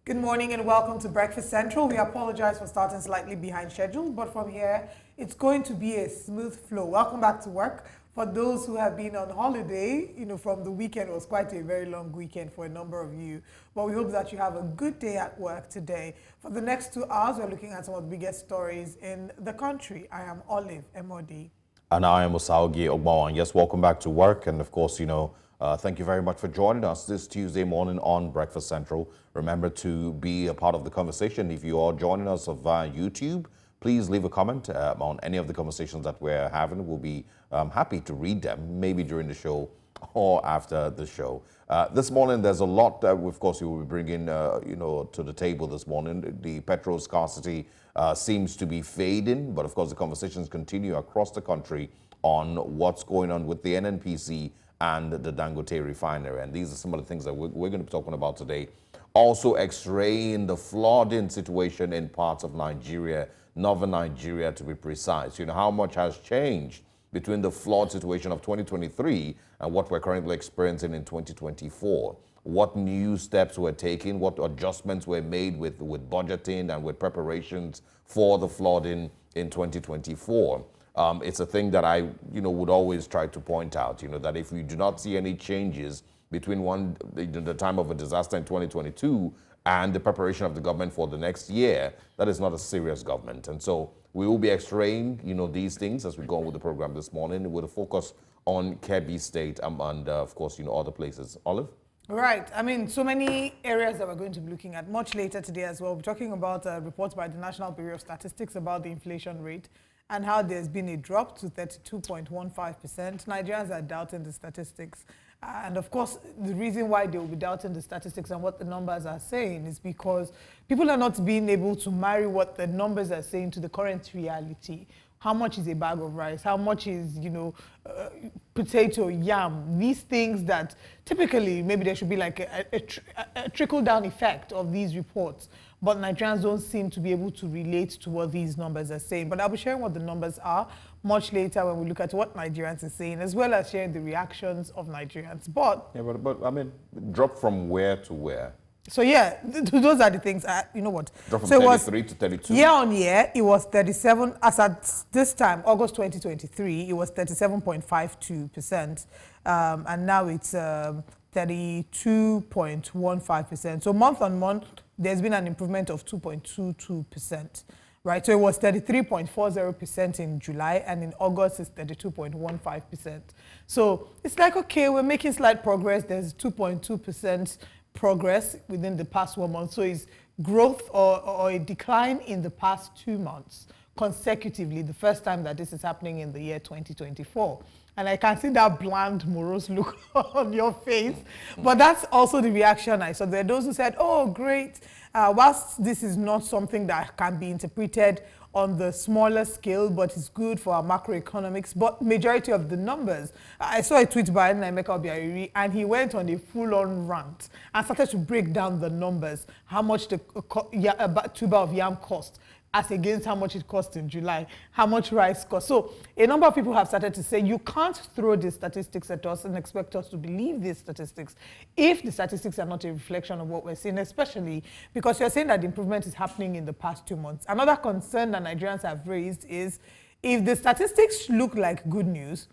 Good morning and welcome to Breakfast Central. We apologize for starting slightly behind schedule, but from here, it's going to be a smooth flow. Welcome back to work. For those who have been on holiday, from the weekend, it was quite a very long weekend for a number of you. But we hope that you have a good day at work today. For the next 2 hours, we're looking at some of the biggest stories in the country. I am Olive, MOD. And I am Osaogi Ogbawan. Yes, welcome back to work. And of course, thank you very much for joining us this Tuesday morning on Breakfast Central. Remember to be a part of the conversation. If you are joining us via YouTube, please leave a comment on any of the conversations that we're having. We'll be happy to read them, maybe during the show or after the show. This morning, there's a lot that, of course, we will be bringing, to the table this morning. The petrol scarcity seems to be fading, but of course, the conversations continue across the country on what's going on with the NNPC and the Dangote Refinery. And these are some of the things that we're going to be talking about today. Also x-raying the flooding situation in parts of Nigeria, northern Nigeria to be precise. How much has changed between the flood situation of 2023 and what we're currently experiencing in 2024. What new steps were taken, what adjustments were made with budgeting and with preparations for the flooding in 2024. It's a thing that I, would always try to point out, that if we do not see any changes between the time of a disaster in 2022 and the preparation of the government for the next year, that is not a serious government. And so we will be x-raying, these things as we go on with the program this morning with a focus on Edo State and of course, other places. Olive? Right. So many areas that we're going to be looking at much later today as well. We're talking about reports by the National Bureau of Statistics about the inflation rate and how there's been a drop to 32.15%. Nigerians are doubting the statistics. And of course, the reason why they will be doubting the statistics and what the numbers are saying is because people are not being able to marry what the numbers are saying to the current reality. How much is a bag of rice? How much is, potato, yam? These things that typically maybe there should be like a trickle-down effect of these reports. But Nigerians don't seem to be able to relate to what these numbers are saying. But I'll be sharing what the numbers are much later when we look at what Nigerians are saying, as well as sharing the reactions of Nigerians. But drop from where to where? So yeah, those are the things. You know what? Drop from so 33 to 32? Year on year, it was 37. As at this time, August 2023, it was 37.52%. And now it's 32.15%. So month on month, there's been an improvement of 2.22%. Right, so it was 33.40% in July, and in August it's 32.15%. So it's like, okay, we're making slight progress. There's 2.2% progress within the past 1 month. So it's growth or a decline in the past 2 months consecutively, the first time that this is happening in the year 2024. And I can see that bland, morose look on your face. But that's also the reaction I saw. There are those who said, oh, great. Whilst this is not something that can be interpreted on the smaller scale, but it's good for our macroeconomics, but majority of the numbers. I saw a tweet by Emeka Obiariri, and he went on a full-on rant and started to break down the numbers, how much the tuber of yam cost, as against how much it cost in July, how much rice cost. So a number of people have started to say, you can't throw these statistics at us and expect us to believe these statistics if the statistics are not a reflection of what we're seeing, especially because you're saying that the improvement is happening in the past 2 months. Another concern that Nigerians have raised is if the statistics look like good news,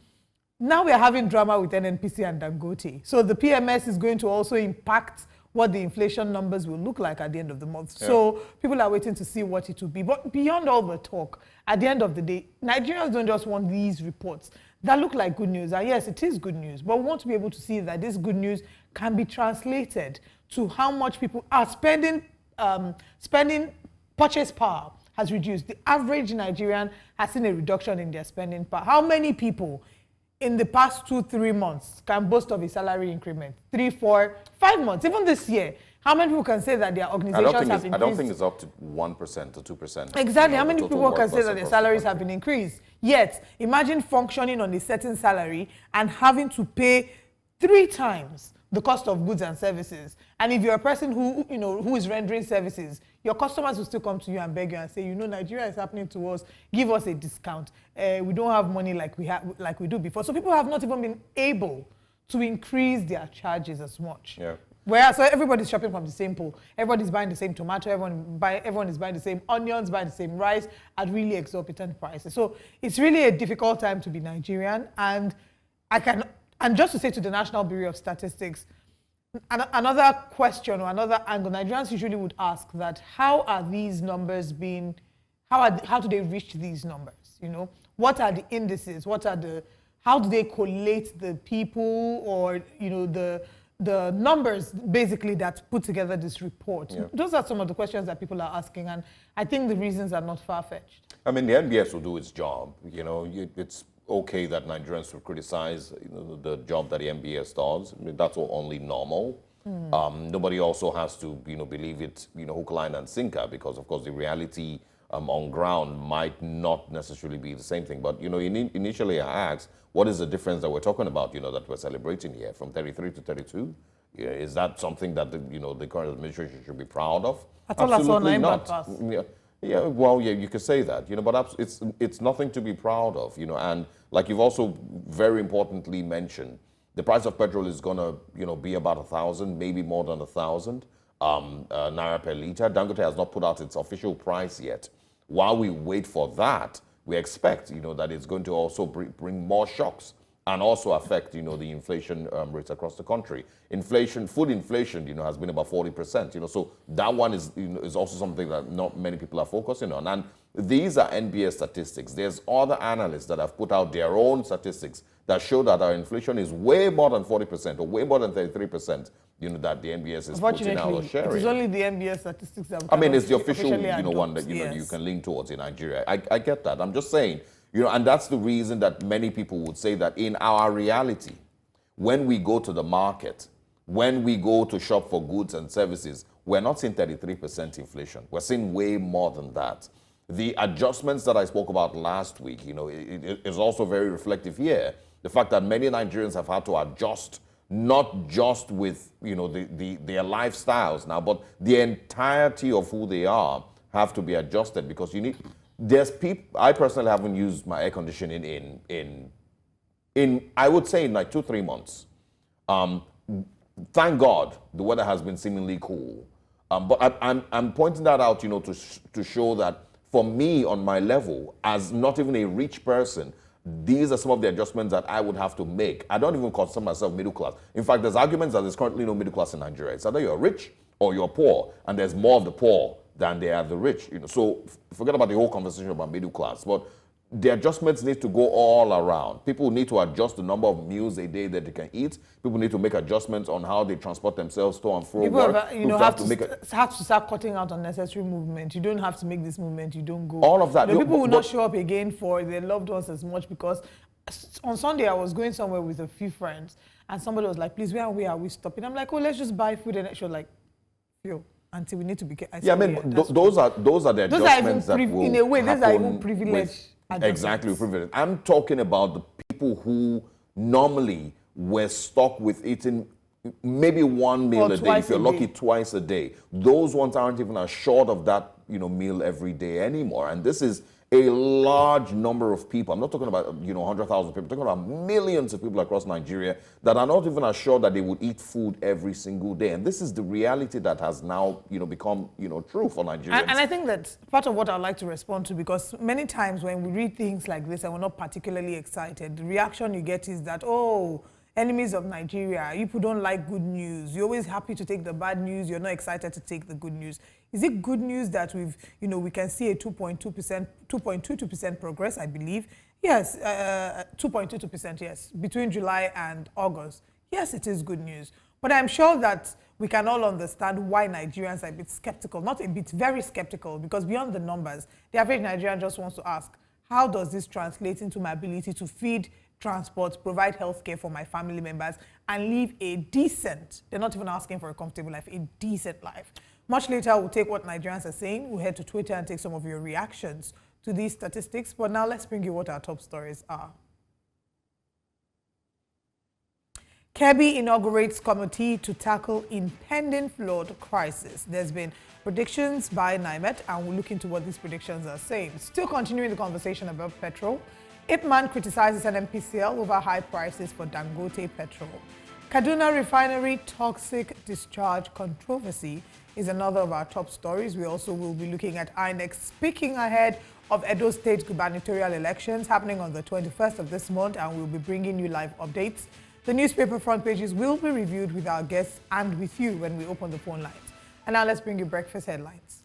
now we're having drama with NNPC and Dangote. So the PMS is going to also impact what the inflation numbers will look like at the end of the month. Yeah. So people are waiting to see what it will be. But beyond all the talk, at the end of the day, Nigerians don't just want these reports that look like good news. And yes, it is good news, but we want to be able to see that this good news can be translated to how much people are spending. Purchase power has reduced. The average Nigerian has seen a reduction in their spending power. How many people in the past 2-3 months can boast of a salary increment? 3, 4, 5 months, even this year. How many people can say that their organizations have increased? I don't think it's up to 1% or 2%. Exactly. How many people can say that their salaries have been increased? Yet, imagine functioning on a certain salary and having to pay 3 times the cost of goods and services. And if you're a person who is rendering services, your customers will still come to you and beg you and say, Nigeria is happening to us, give us a discount. We don't have money like we do before. So people have not even been able to increase their charges as much. Yeah. Whereas so everybody's shopping from the same pool. Everybody's buying the same tomato. Everyone is buying the same onions, buying the same rice at really exorbitant prices. So it's really a difficult time to be Nigerian. And just to say to the National Bureau of Statistics, another question or another angle, Nigerians usually would ask that how are these numbers being, how do they reach these numbers? You know, what are the indices? How do they collate the people or, you know, the numbers basically that put together this report? Yeah. Those are some of the questions that people are asking, and I think the reasons are not far-fetched. I mean, the NBS will do its job. You know, it's okay that Nigerians will criticize, you know, the job that the NBS does. I mean, that's only normal. Nobody also has to, you know, believe it, you know, hook, line, and sinker, because of course the reality on ground might not necessarily be the same thing. But, you know, initially I asked, what is the difference that we're talking about, you know, that we're celebrating here, from 33 to 32? Yeah, is that something that, you know, the current administration should be proud of? Absolutely not. Yeah, well, yeah, you could say that, you know, but it's nothing to be proud of, you know. And like you've also very importantly mentioned, the price of petrol is going to, you know, be about 1,000, maybe more than 1,000 naira per liter. Dangote has not put out its official price yet. While we wait for that, we expect, you know, that it's going to also bring more shocks and also affect, you know, the inflation rates across the country. Inflation, food inflation, you know, has been about 40%, you know, so that one is, you know, is also something that not many people are focusing on. And these are NBS statistics. There's other analysts that have put out their own statistics that show that our inflation is way more than 40% or way more than 33%, you know, that the NBS is putting out or sharing. It is only the NBS statistics that I mean, it's the official, you know, one that, you know, you can lean towards in Nigeria. I get that. I'm just saying, you know, and that's the reason that many people would say that in our reality, when we go to the market, when we go to shop for goods and services, we're not seeing 33% inflation. We're seeing way more than that. The adjustments that I spoke about last week, you know, it is also very reflective here. The fact that many Nigerians have had to adjust, not just with, you know, their lifestyles now, but the entirety of who they are have to be adjusted, because you need, there's people, I personally haven't used my air conditioning in I would say in like 2-3 months. Thank God the weather has been seemingly cool. But I'm pointing that out, you know, to show that for me on my level, as not even a rich person, these are some of the adjustments that I would have to make. I don't even consider myself middle class. In fact, there's arguments that there's currently no middle class in Nigeria. It's either you're rich or you're poor, and there's more of the poor than there are the rich. You know, so forget about the whole conversation about middle class. But the adjustments need to go all around. People need to adjust the number of meals a day that they can eat. People need to make adjustments on how they transport themselves to and fro work. People have to start cutting out unnecessary movement. You don't have to make this movement. You don't go. All of that. You know, people will not show up again for their loved ones as much, because on Sunday I was going somewhere with a few friends and somebody was like, please, where are we stopping? I'm like, oh, let's just buy food. And she was like, yo, until we need to be careful. Yeah, I mean, those are the adjustments that will in a way, those are even privileged. Exactly, privilege. I'm talking about the people who normally were stuck with eating maybe one meal a day, if you're lucky, twice a day. Those ones aren't even assured of that, you know, meal every day anymore. And this is a large number of people. I'm not talking about, you know, 100,000 people. I'm talking about millions of people across Nigeria that are not even assured that they would eat food every single day. And this is the reality that has now, you know, become, you know, true for Nigerians. And I think that's part of what I'd like to respond to, because many times when we read things like this and we're not particularly excited, the reaction you get is that, oh, enemies of Nigeria, you people don't like good news. You're always happy to take the bad news. You're not excited to take the good news. Is it good news that we can see a 2.22% progress, I believe? Yes, 2.22%, yes, between July and August. Yes, it is good news. But I'm sure that we can all understand why Nigerians are a bit skeptical, not a bit, very skeptical, because beyond the numbers, the average Nigerian just wants to ask, how does this translate into my ability to feed, transport, provide healthcare for my family members, and live a decent, they're not even asking for a comfortable life, a decent life. Much later, we'll take what Nigerians are saying. We'll head to Twitter and take some of your reactions to these statistics. But now let's bring you what our top stories are. Kebbi inaugurates committee to tackle impending flood crisis. There's been predictions by NIMET, and we'll look into what these predictions are saying. Still continuing the conversation about petrol, IPMAN criticizes NNPCL over high prices for Dangote petrol. Kaduna Refinery toxic discharge controversy is another of our top stories. We also will be looking at INEC speaking ahead of Edo State gubernatorial elections happening on the 21st of this month, and we'll be bringing you live updates. The newspaper front pages will be reviewed with our guests and with you when we open the phone lines. And now let's bring you breakfast headlines.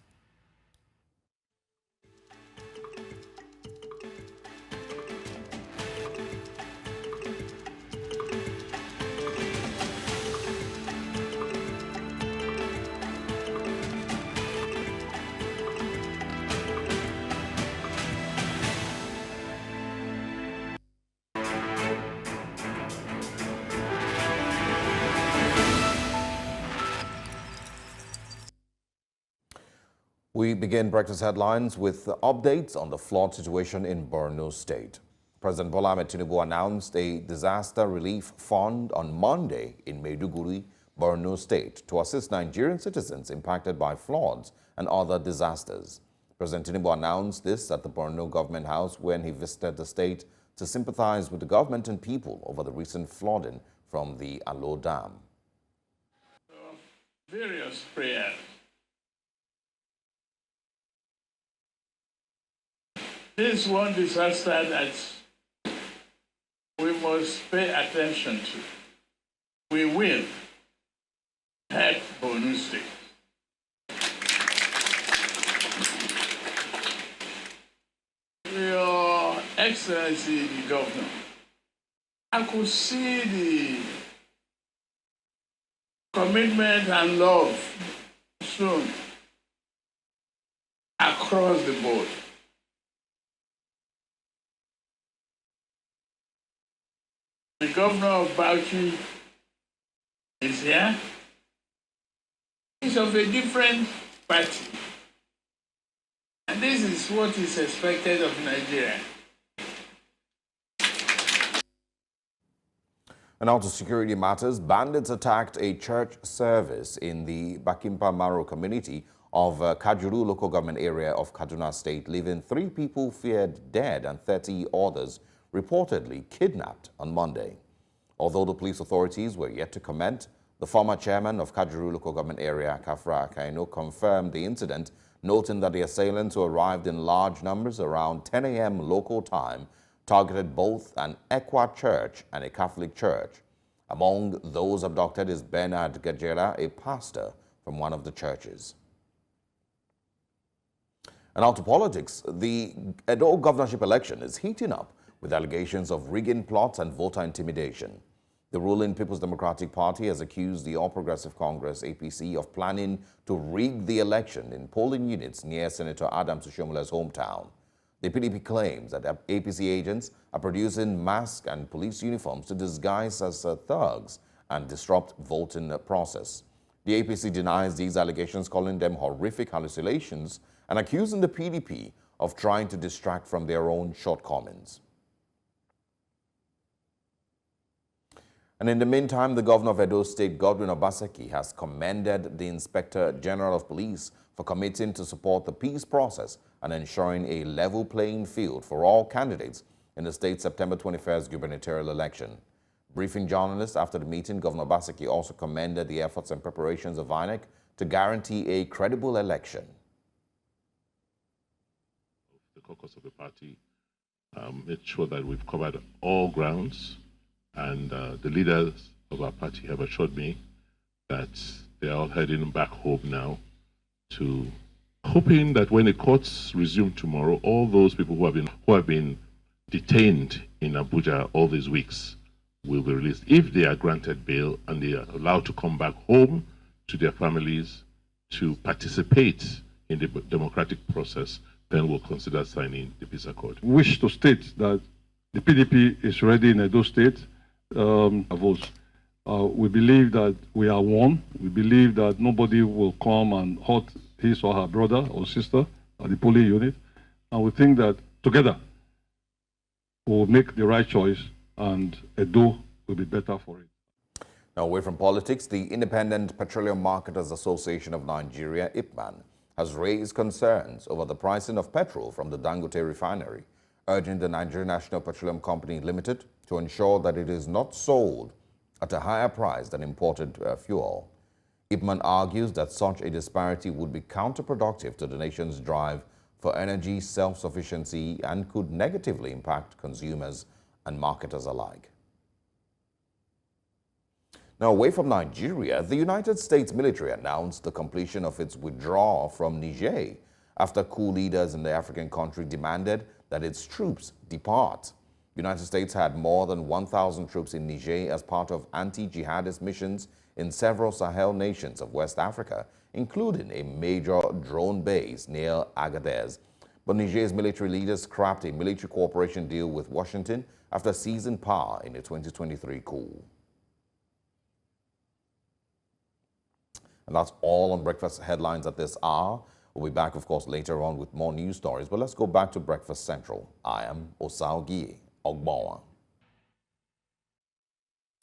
We begin breakfast headlines with updates on the flood situation in Borno State. President Bola Tinubu announced a disaster relief fund on Monday in Maiduguri, Borno State, to assist Nigerian citizens impacted by floods and other disasters. President Tinubu announced this at the Borno Government House when he visited the state to sympathize with the government and people over the recent flooding from the Alo Dam. Various prayers. This is one disaster that we must pay attention to. We will help Borno State. Your Excellency, the Governor, I could see the commitment and love shown across the board. The governor of Bauchi is here. He's of a different party. And this is what is expected of Nigeria. And now to security matters, bandits attacked a church service in the Bakimpa Maro community of Kajuru local government area of Kaduna State, leaving 3 people feared dead and 30 others reportedly kidnapped on Monday. Although the police authorities were yet to comment, the former chairman of Kajuru local government area, Kafra Akaino, confirmed the incident, noting that the assailants who arrived in large numbers around 10 a.m. local time targeted both an Ekwa church and a Catholic church. Among those abducted is Bernard Gajera, a pastor from one of the churches. And now to politics. The Edo governorship election is heating up with allegations of rigging plots and voter intimidation. The ruling People's Democratic Party has accused the All Progressive Congress, APC, of planning to rig the election in polling units near Senator Adams Oshomola's hometown. The PDP claims that APC agents are producing mask and police uniforms to disguise as thugs and disrupt voting process. The APC denies these allegations, calling them horrific hallucinations and accusing the PDP of trying to distract from their own shortcomings. And in the meantime, the governor of Edo State, Godwin Obaseki, has commended the Inspector General of Police for committing to support the peace process and ensuring a level playing field for all candidates in the state's September 21st gubernatorial election. Briefing journalists after the meeting, Governor Obaseki also commended the efforts and preparations of INEC to guarantee a credible election. The caucus of the party made sure that we've covered all grounds. And the leaders of our party have assured me that they are all heading back home now, to hoping that when the courts resume tomorrow, all those people who have been detained in Abuja all these weeks will be released. If they are granted bail and they are allowed to come back home to their families to participate in the democratic process, then we'll consider signing the peace accord. We wish to state that the PDP is ready in Edo State. Votes. We believe that we are one. We believe that nobody will come and hurt his or her brother or sister at the polling unit. And we think that together we will make the right choice and Edo will be better for it. Now, away from politics, the Independent Petroleum Marketers Association of Nigeria, IPMAN, has raised concerns over the pricing of petrol from the Dangote Refinery, urging the Nigerian National Petroleum Company Limited to ensure that it is not sold at a higher price than imported fuel. IPMAN argues that such a disparity would be counterproductive to the nation's drive for energy self-sufficiency and could negatively impact consumers and marketers alike. Now, away from Nigeria, the United States military announced the completion of its withdrawal from Niger after coup leaders in the African country demanded that its troops depart. The United States had more than 1,000 troops in Niger as part of anti-jihadist missions in several Sahel nations of West Africa, including a major drone base near Agadez. But Niger's military leaders scrapped a military cooperation deal with Washington after seizing power in the 2023 coup. And that's all on Breakfast Headlines at this hour. We'll be back, of course, later on with more news stories. But let's go back to Breakfast Central. I am Osaogie Ogbawa.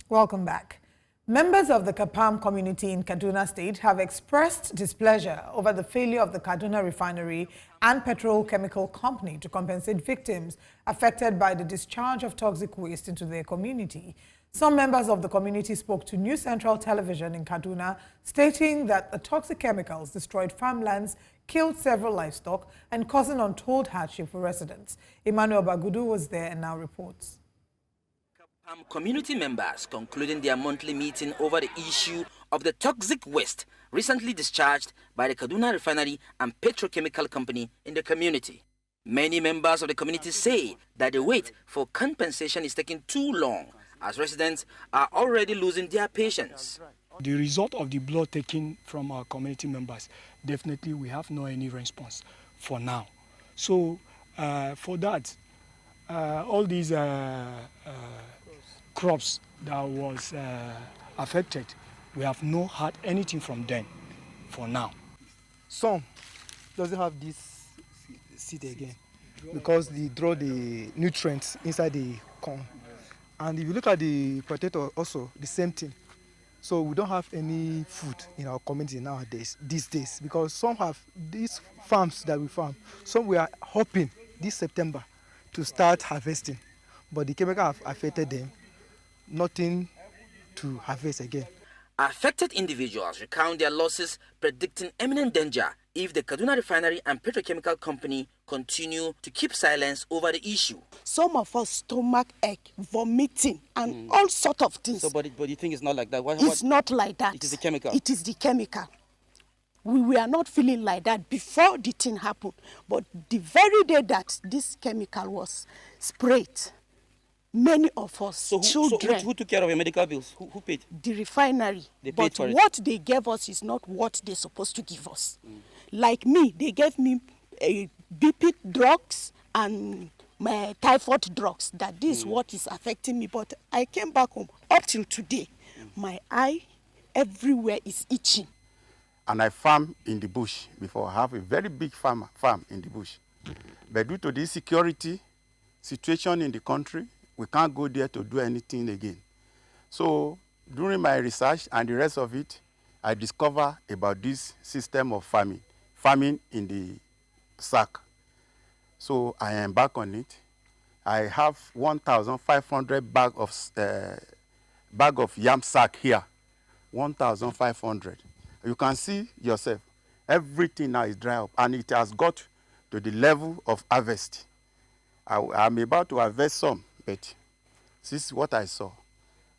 Welcome back. Members of the Kapam community in Kaduna State have expressed displeasure over the failure of the Kaduna Refinery and Petrol Chemical Company to compensate victims affected by the discharge of toxic waste into their community. Some members of the community spoke to New Central Television in Kaduna, stating that the toxic chemicals destroyed farmlands, killed several livestock, and causing untold hardship for residents. Emmanuel Bagudu was there and now reports. Community members concluding their monthly meeting over the issue of the toxic waste recently discharged by the Kaduna Refinery and Petrochemical Company in the community. Many members of the community say that the wait for compensation is taking too long, as residents are already losing their patience. The result of the blood taken from our community members, definitely we have no any response for now. So for that, all these crops that was affected, we have not had anything from them for now. Some doesn't have this seed again because they draw the nutrients inside the corn. And if you look at the potato also, the same thing. So we don't have any food in our community nowadays, these days, because some have these farms that we farm. Some we are hoping this September to start harvesting, but the chemical have affected them, nothing to harvest again. Affected individuals recount their losses, predicting imminent danger if the Kaduna Refinery and Petrochemical Company continue to keep silence over the issue. Some of us stomach ache, vomiting, and all sorts of things. So, but you think it's not like that? It's not like that. It is the chemical? It is the chemical. We were not feeling like that before the thing happened. But the very day that this chemical was sprayed, many of us, children... So who took care of your medical bills? Who paid? The refinery. They paid for it. What they gave us is not what they're supposed to give us. Like me, they gave me BP drugs and my typhoid drugs. That this is what is affecting me. But I came back home. Up till today, my eye everywhere is itching. And I farm in the bush before. I have a very big farm in the bush. But due to the security situation in the country, we can't go there to do anything again. So during my research and the rest of it, I discovered about this system of farming in the sack. So I am back on it. I have 1,500 bag of yam sack here, 1,500. You can see yourself, everything now is dry up, and it has got to the level of harvest. I'm about to harvest some, but this is what I saw.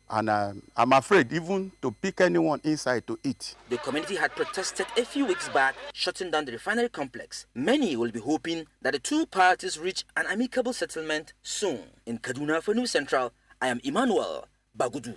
And I'm afraid even to pick anyone inside to eat. The community had protested a few weeks back, shutting down the refinery complex. Many will be hoping that the two parties reach an amicable settlement soon. In Kaduna for New Central, I am Emmanuel Bagudu.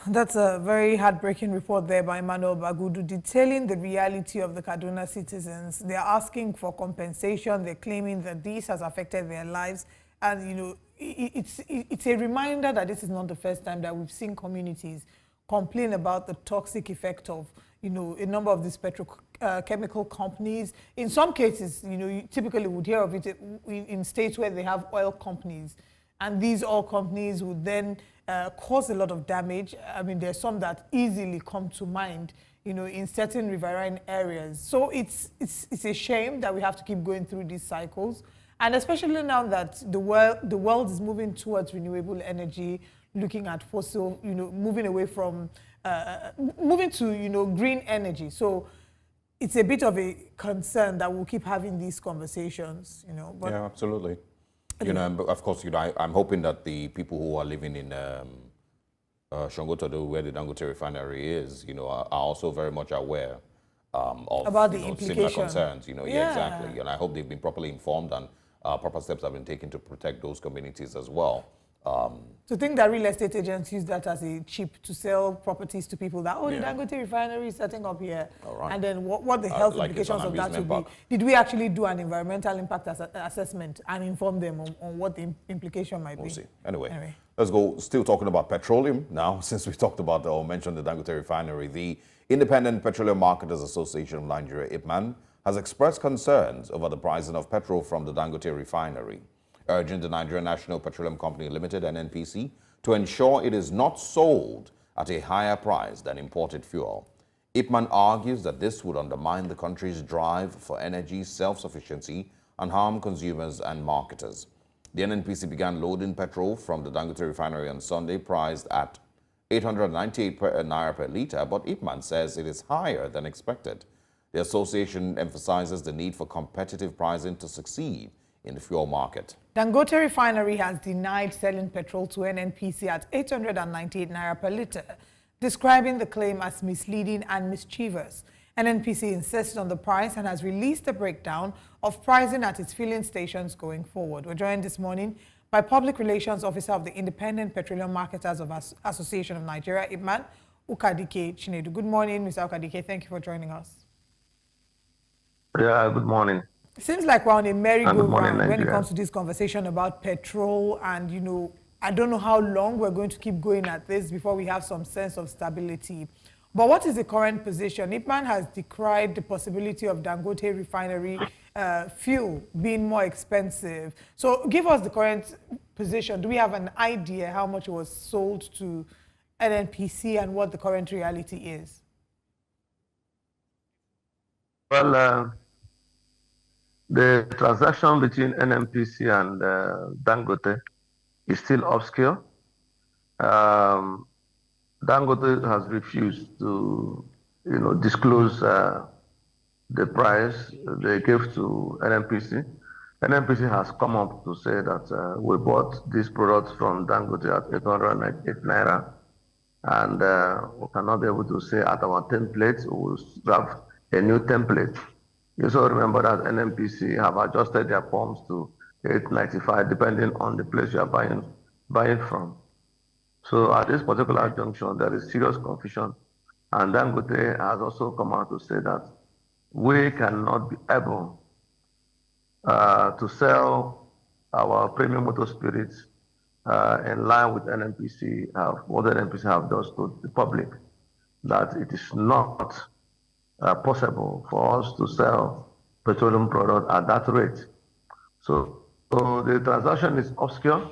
That's a very heartbreaking report there by Emmanuel Bagudu, detailing the reality of the Kaduna citizens. They're asking for compensation. They're claiming that this has affected their lives. And, you know, it's a reminder that this is not the first time that we've seen communities complain about the toxic effect of, you know, a number of these petrochemical companies. In some cases, you know, you typically would hear of it in states where they have oil companies. And these oil companies would then cause a lot of damage. I mean, there's some that easily come to mind, you know, in certain riverine areas. So it's a shame that we have to keep going through these cycles. And especially now that the world is moving towards renewable energy, looking at fossil, moving away from, moving to, green energy. So it's a bit of a concern that we'll keep having these conversations, But yeah, absolutely. But of course, I'm hoping that the people who are living in Shongotodo, where the Dangote Refinery is, are also very much aware of about the similar implication. concerns. Yeah, exactly. And I hope they've been properly informed and proper steps have been taken to protect those communities as well. To think that real estate agents use that as a chip to sell properties to people that, the Yeah. Dangote Refinery is setting up here. All right. And then what the health like it's implications an of that would amusement be. park. Did we actually do an environmental impact assessment and inform them on what the implication might We'll be? see. Anyway, let's go. Still talking about petroleum now, since we talked about or mentioned the Dangote Refinery. The Independent Petroleum Marketers Association of Nigeria, IPMAN, has expressed concerns over the pricing of petrol from the Dangote Refinery, urging the Nigerian National Petroleum Company Limited, NNPC, to ensure it is not sold at a higher price than imported fuel. IPMAN argues that this would undermine the country's drive for energy self-sufficiency and harm consumers and marketers. The NNPC began loading petrol from the Dangote Refinery on Sunday, priced at 898 naira per litre, but IPMAN says it is higher than expected. The association emphasizes the need for competitive pricing to succeed in the fuel market. Dangote Refinery has denied selling petrol to NNPC at 898 naira per litre, describing the claim as misleading and mischievous. NNPC insists on the price and has released a breakdown of pricing at its filling stations going forward. We're joined this morning by Public Relations Officer of the Independent Petroleum Marketers of Association of Nigeria, IPMAN, Ukadike Chinedu. Good morning, Mr. Ukadike. Thank you for joining us. Yeah, good morning. It seems like we're on a merry-go-round when it Nigeria. comes to this conversation about petrol, and I don't know how long we're going to keep going at this before we have some sense of stability. But what is the current position? IPMAN has decried the possibility of Dangote Refinery fuel being more expensive. So give us the current position. Do we have an idea how much it was sold to NNPC and what the current reality is? Well, the transaction between NNPC and Dangote is still obscure. Dangote has refused to, disclose the price they gave to NNPC. NNPC has come up to say that we bought these products from Dangote at 898 naira, and we cannot be able to say at our template, we will have a new template. You also remember that NNPC have adjusted their forms to 895, depending on the place you are buying from. So at this particular junction, there is serious confusion. And Dangote has also come out to say that we cannot be able to sell our premium motor spirits in line with NNPC, what NNPC have done to the public, that it is not possible for us to sell petroleum products at that rate. So the transaction is obscure,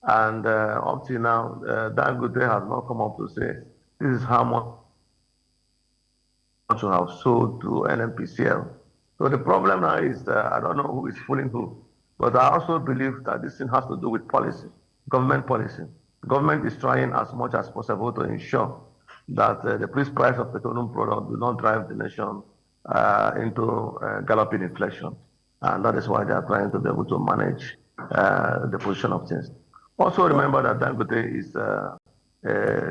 and up till now, Dangote has not come up to say this is how much to have sold to NNPCL. So the problem now is I don't know who is fooling who, but I also believe that this thing has to do with policy, government policy. Government is trying as much as possible to ensure that the price of petroleum products do not drive the nation into galloping inflation. And that is why they are trying to be able to manage the position of things. Also remember that Dangote is a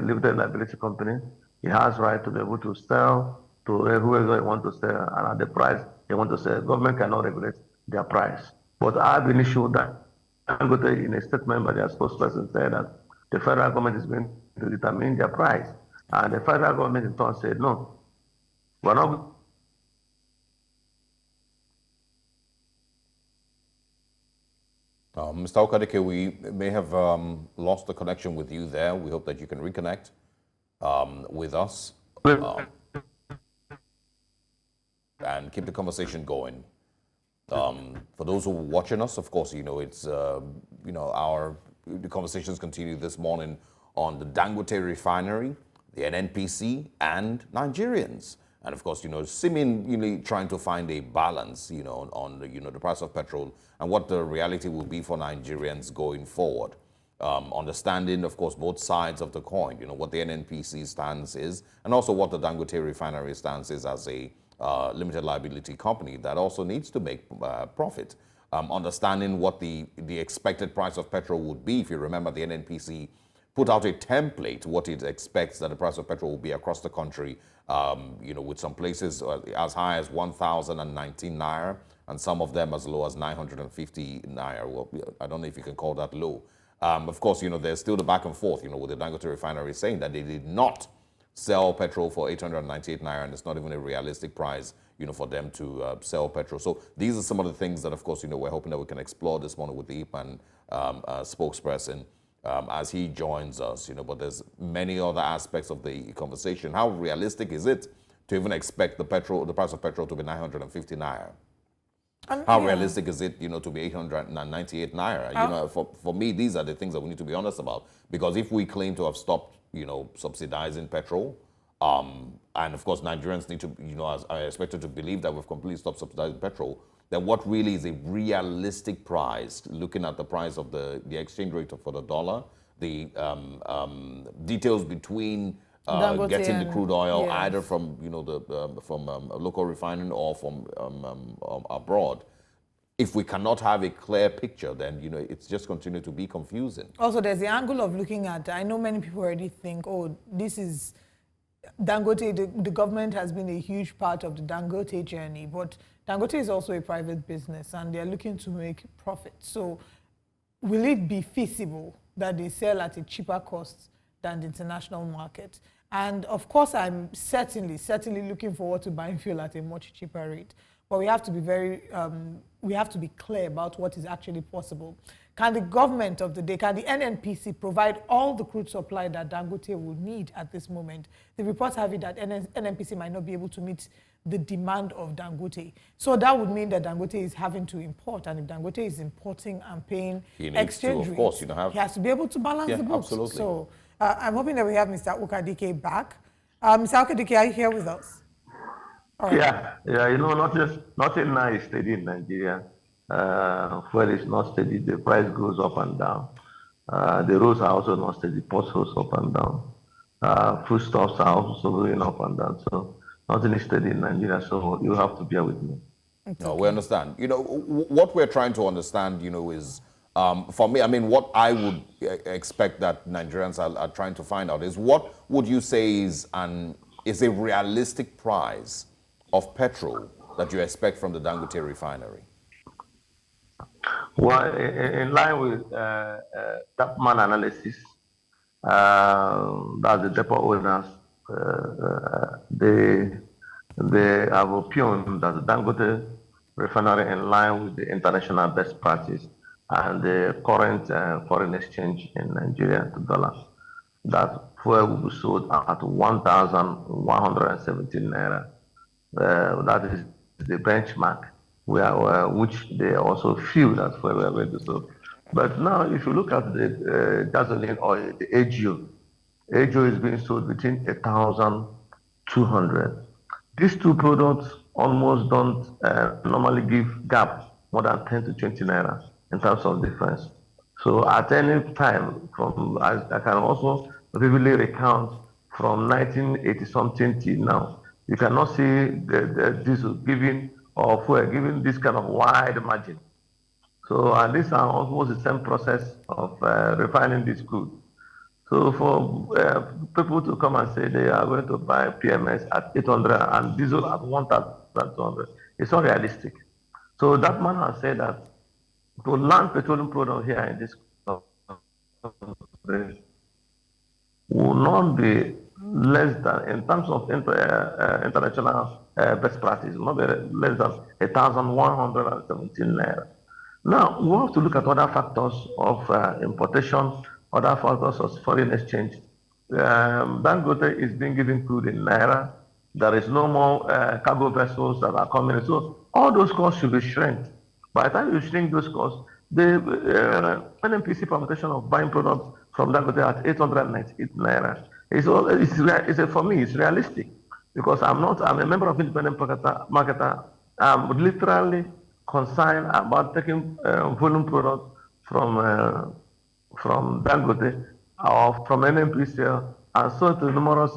limited liability company. He has right to be able to sell to whoever he wants to sell and at the price they want to sell. Government cannot regulate their price. But I have been issued that Dangote, in a statement by their spokesperson, said that the federal government is going to determine their price. And the federal government in turn said, no, we're not. Mr. Okadike, we may have lost the connection with you there. We hope that you can reconnect with us and keep the conversation going. For those who are watching us, of course, it's, the conversations continue this morning on the Dangote Refinery, the NNPC, and Nigerians. And of course, seemingly trying to find a balance, on the, the price of petrol and what the reality will be for Nigerians going forward. understanding, of course, both sides of the coin, what the NNPC stance is, and also what the Dangote Refinery stance is as a limited liability company that also needs to make profit. Understanding what the expected price of petrol would be. If you remember, the NNPC put out a template, what it expects that the price of petrol will be across the country, with some places as high as 1,019 naira, and some of them as low as 950 naira. Well, I don't know if you can call that low. Of course, there's still the back and forth, with the Dangote Refinery saying that they did not sell petrol for 898 naira, and it's not even a realistic price, for them to sell petrol. So these are some of the things that, of course, we're hoping that we can explore this morning with the IPMAN spokesperson as he joins us, but there's many other aspects of the conversation. How realistic is it to even expect the price of petrol to be 950 naira? How realistic is it, to be 898 naira? For me, these are the things that we need to be honest about. Because if we claim to have stopped, subsidizing petrol, and of course Nigerians need to, are expected to believe that we've completely stopped subsidizing petrol, then what really is a realistic price, looking at the price of the exchange rate for the dollar, the details between getting the crude oil either from from local refining or from abroad. If we cannot have a clear picture, then it's just continue to be confusing. Also, there's the angle of looking at. I know many people already think, oh, this is Dangote. The government has been a huge part of the Dangote journey, but Dangote is also a private business, and they're looking to make profit. So, will it be feasible that they sell at a cheaper cost than the international market? And of course, I'm certainly looking forward to buying fuel at a much cheaper rate. But we have to be clear about what is actually possible. Can the government of the day, can the NNPC provide all the crude supply that Dangote will need at this moment? The reports have it that NNPC might not be able to meet the demand of Dangote. So that would mean that Dangote is having to import, and if Dangote is importing and paying exchange rates, he has to be able to balance the books. Absolutely. So I'm hoping that we have Mr. Ukadike back. Mr. Ukadike, are you here with us? Right. Yeah, nothing now is steady in Nigeria. Fuel is not steady, the price goes up and down. The roads are also not steady, potholes up and down. Foodstuffs are also going up and down. So nothing is steady in Nigeria, so you have to bear with me. No, we understand. What we're trying to understand, is, for me, what I would expect that Nigerians are trying to find out is, what would you say is a realistic price of petrol that you expect from the Dangote Refinery? Well, in line with IPMAN analysis, that the depot owners, they have opined that the Dangote Refinery, in line with the international best practice and the current foreign exchange in Nigeria to dollars, that fuel will be sold at 1,117 naira. That is the benchmark which they also feel that fuel we are going to sell. But now, if you look at the gasoline oil, the AGO is being sold between 1,200. These two products almost don't normally give gap more than 10 to 20 naira in terms of difference. So at any time, I can also vividly recount from 1980 something till now, you cannot see the diesel giving or fuel giving this kind of wide margin. So and these are almost the same process of refining this crude. So for people to come and say they are going to buy PMS at 800 and diesel at 1,200, it's not realistic. So that man has said that to land petroleum product here in this country will not be less than, in terms of international best practice, not be less than 1,117 naira. Now, we have to look at other factors of importation, other factors of foreign exchange. Dangote is being given crude in naira. There is no more cargo vessels that are coming in. So all those costs should be shrinked. By the time you shrink those costs, the NNPC permutation of buying products from Dangote at 898 naira for me, it's realistic, because I'm a member of independent marketer. I'm literally concerned about taking volume products from from Dangote or from NNPCL and so to numerous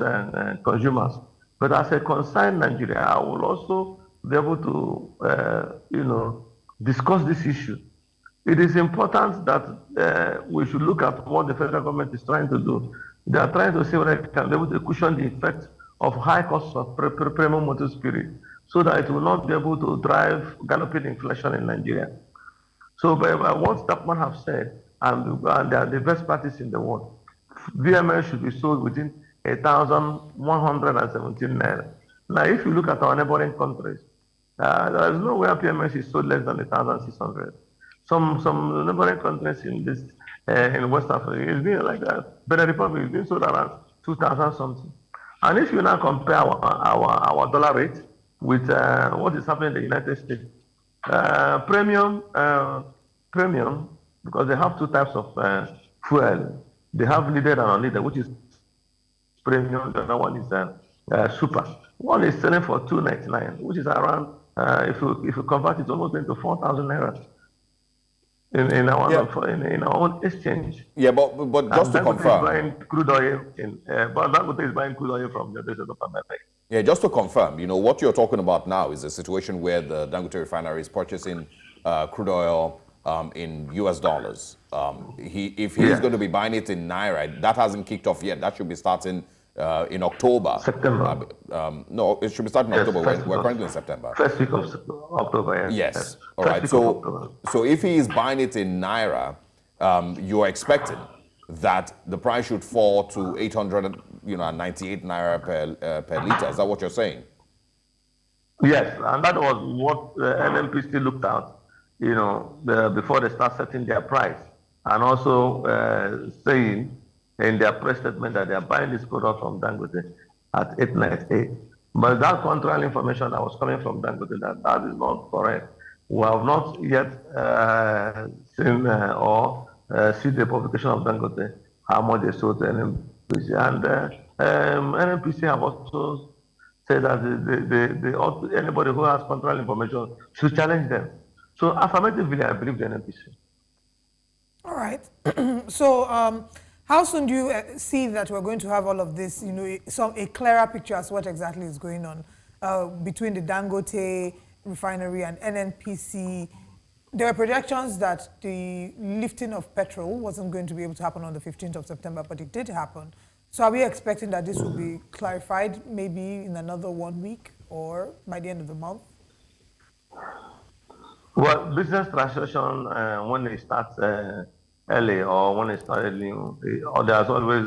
consumers. But as a concerned Nigeria, I will also be able to, discuss this issue. It is important that we should look at what the federal government is trying to do. They are trying to see whether it can be able to cushion the effect of high costs of premium motor spirit so that it will not be able to drive galloping inflation in Nigeria. So, but what Tapman have said, and they are the best practice in the world, VML should be sold within 1,117 naira. Now, if you look at our neighboring countries, there is no way PMS is sold less than 1,600. Some neighboring countries in this in West Africa, it's been like that. Benin Republic is being sold around 2,000 something. And if you now compare our dollar rate with what is happening in the United States, premium, because they have two types of fuel. They have needed and unneeded, which is premium. The other one is super. One is selling for $2.99, which is around, if you convert it, almost into 4,000 naira in our own exchange. Yeah, but just to confirm, is buying crude oil but Dangote is buying crude oil from the United of America. Yeah, just to confirm, what you're talking about now is a situation where the Dangote Refinery is purchasing crude oil in US dollars. If he's going to be buying it in Naira, that hasn't kicked off yet. That should be starting in October. September. No, it should be starting in October. We're currently in September. First week of October, yes. All right. So if he is buying it in Naira, you're expecting that the price should fall to 898 Naira per liter. Is that what you're saying? Yes, and that was what the NNPC looked at, before they start setting their price, and also saying in their press statement that they are buying this product from Dangote at 898. But that contrary information that was coming from Dangote, that is not correct. We have not yet seen or see the publication of Dangote, how much they sold to NNPC. And NNPC have also said that anybody who has contrary information should challenge them. So affirmatively, I believe the NNPC. All right. So how soon do you see that we're going to have all of this, a clearer picture as to what exactly is going on between the Dangote Refinery and NNPC? There were projections that the lifting of petrol wasn't going to be able to happen on the 15th of September, but it did happen. So are we expecting that this will be clarified maybe in another 1 week or by the end of the month? Well, business transaction, when it starts early or when it starts early, there's always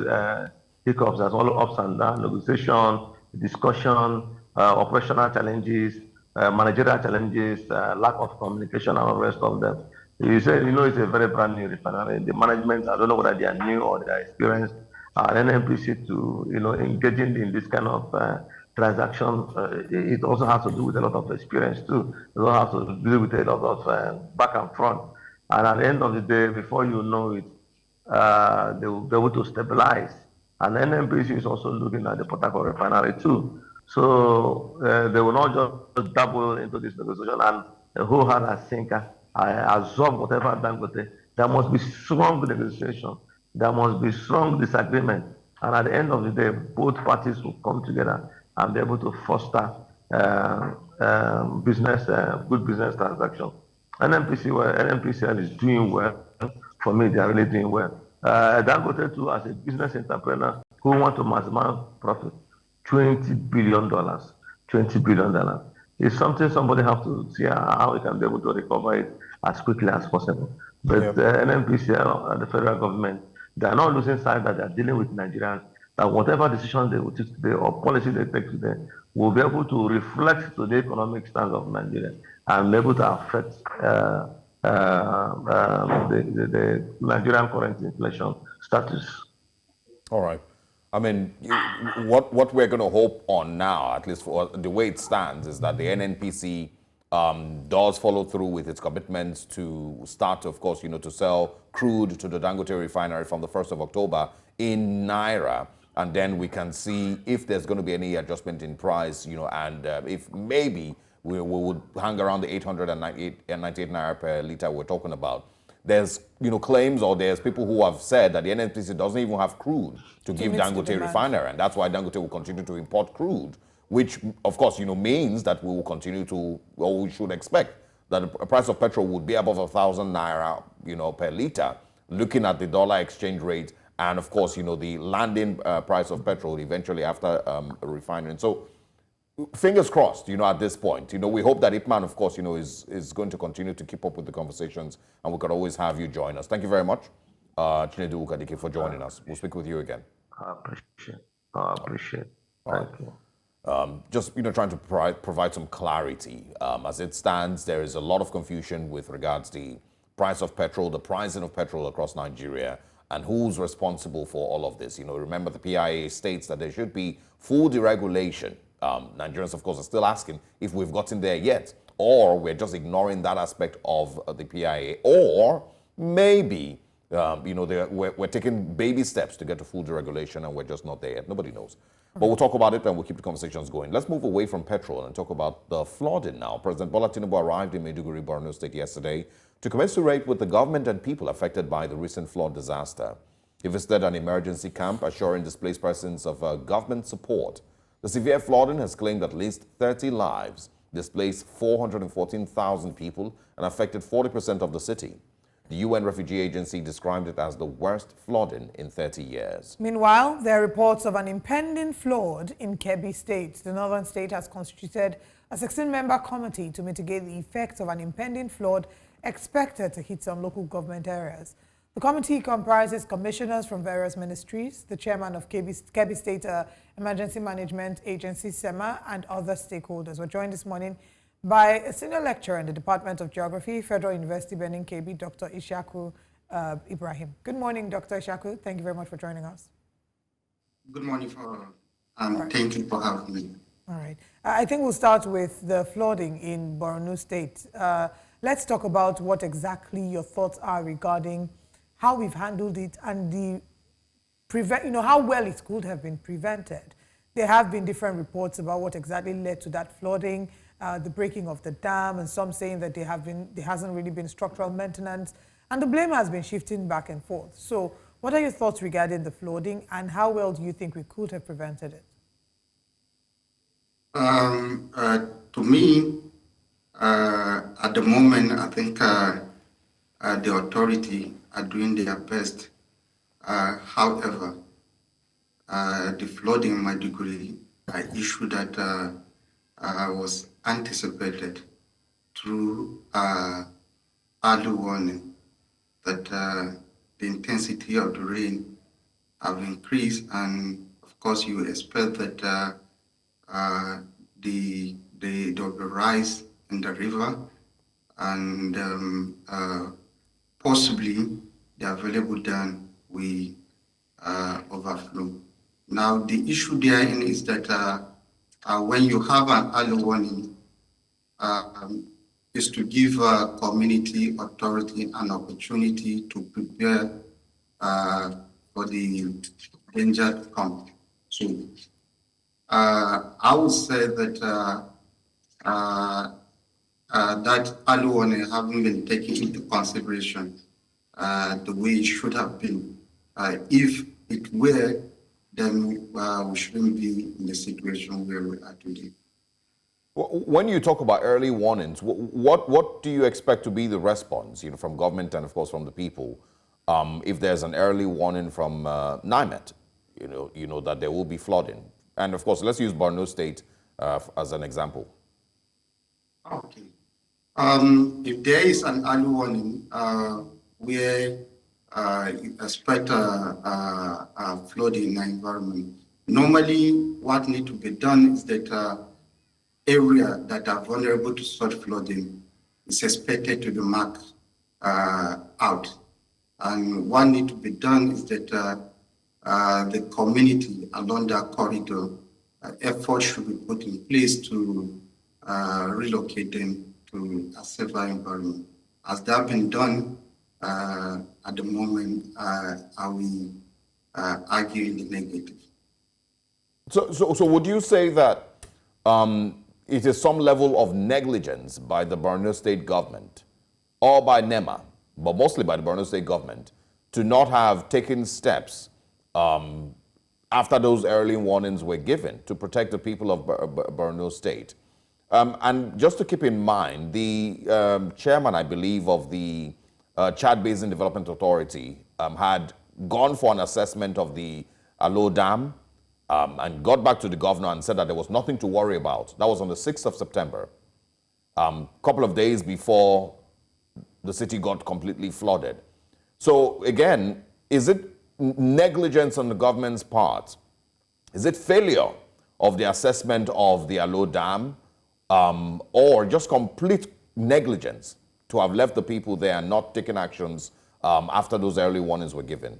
hiccups, there's always ups and downs, negotiation, discussion, operational challenges, managerial challenges, lack of communication, and all the rest of them. You said, it's a very brand new refinery. The management, I don't know whether they are new or they are experienced, NNPC to, engaging in this kind of transaction, it also has to do with a lot of experience too. It also has to do with a lot of back and front. And at the end of the day, before you know it, they will be able to stabilize. And NNPC is also looking at the Port Harcourt Refinery too. So they will not just double into this negotiation and who had a sinker, absorb whatever Dangote. There must be strong negotiation. There must be strong disagreement. And at the end of the day, both parties will come together and be able to foster good business transaction. NNPCL is doing well. For me, they are really doing well. Dangote too, as a business entrepreneur who want to maximize profit, $20 billion. $20 billion. It's something somebody have to see how we can be able to recover it as quickly as possible. But NNPCL and the federal government, they are not losing sight that they are dealing with Nigerians, that whatever decisions they will take today or policy they take today will be able to reflect to the economic stance of Nigeria and be able to affect the Nigerian current inflation status. All right. I mean, what we're going to hope on now, at least for the way it stands, is that the NNPC does follow through with its commitments to start, of course, to sell crude to the Dangote Refinery from the 1st of October in Naira. And then we can see if there's going to be any adjustment in price, and if maybe we would hang around the 898 Naira per liter we're talking about. there's claims, or there's people who have said that the NNPC doesn't even have crude to give meet the Dangote demand. Refinery, and that's why Dangote will continue to import crude, which of course means that we will continue to, or we should expect that the price of petrol would be above 1,000 naira per liter, looking at the dollar exchange rate, and of course the landing price of petrol eventually after refining. So fingers crossed, at this point. We hope that IPMAN, of course, is going to continue to keep up with the conversations, and we could always have you join us. Thank you very much, Chinedu Ukadike, for joining us. We'll speak with you again. I appreciate. Thank you. Just trying to provide some clarity. As it stands, there is a lot of confusion with regards to the price of petrol, the pricing of petrol across Nigeria, and who's responsible for all of this. Remember, the PIA states that there should be full deregulation. Nigerians, of course, are still asking if we've gotten there yet, or we're just ignoring that aspect of the PIA, or maybe we're taking baby steps to get to full deregulation and we're just not there yet. Nobody knows. But we'll talk about it and we'll keep the conversations going. Let's move away from petrol and talk about the flooding now. President Bola Tinubu arrived in Maiduguri, Borno State yesterday to commiserate with the government and people affected by the recent flood disaster. He visited an emergency camp, assuring displaced persons of government support. The severe flooding has claimed at least 30 lives, displaced 414,000 people, and affected 40% of the city. The UN Refugee Agency described it as the worst flooding in 30 years. Meanwhile, there are reports of an impending flood in Edo State. The northern state has constituted a 16-member committee to mitigate the effects of an impending flood expected to hit some local government areas. The committee comprises commissioners from various ministries, the chairman of Kebbi State Emergency Management Agency, SEMA, and other stakeholders. We're joined this morning by a senior lecturer in the Department of Geography, Federal University Benin Kebbi, Dr. Ishaku Ibrahim. Good morning, Dr. Ishaku. Thank you very much for joining us. Good morning, thank you for having me. All right. I think we'll start with the flooding in Borno State. Let's talk about what exactly your thoughts are regarding how we've handled it and how well it could have been prevented. There have been different reports about what exactly led to that flooding, the breaking of the dam, and some saying that there hasn't really been structural maintenance, and the blame has been shifting back and forth. So what are your thoughts regarding the flooding, and how well do you think we could have prevented it? To me, at the moment, I think the authority are doing their best. However, the flooding in Maiduguri, an issue that was anticipated through early warning, that the intensity of the rain have increased, and of course you expect that there will be rise in the river, and possibly the available dam will overflow. Now the issue therein is that when you have an early warning, is to give community authority an opportunity to prepare for the danger to come. So I would say that that early warning haven't been taken into consideration the way it should have been. If it were, then we shouldn't be in the situation where we are today. When you talk about early warnings, what do you expect to be the response, from government and of course from the people, if there's an early warning from NIMET, that there will be flooding? And of course, let's use Borno State as an example. Okay. If there is an early warning where you expect a flooding in the environment, normally what needs to be done is that area that are vulnerable to such flooding is expected to be marked out. And what needs to be done is that the community along that corridor, effort should be put in place to relocate them to a safer environment. Has that been done? At the moment, are we arguing the negative? So would you say that it is some level of negligence by the Borno State government or by NEMA but mostly by the Borno State government, to not have taken steps after those early warnings were given to protect the people of Borno State. And just to keep in mind, the chairman, I believe, of the Chad Basin Development Authority had gone for an assessment of the Alo Dam and got back to the governor and said that there was nothing to worry about. That was on the 6th of September, a couple of days before the city got completely flooded. So again, is it negligence on the government's part? Is it failure of the assessment of the Alo Dam, or just complete negligence to have left the people there and not taken actions after those early warnings were given?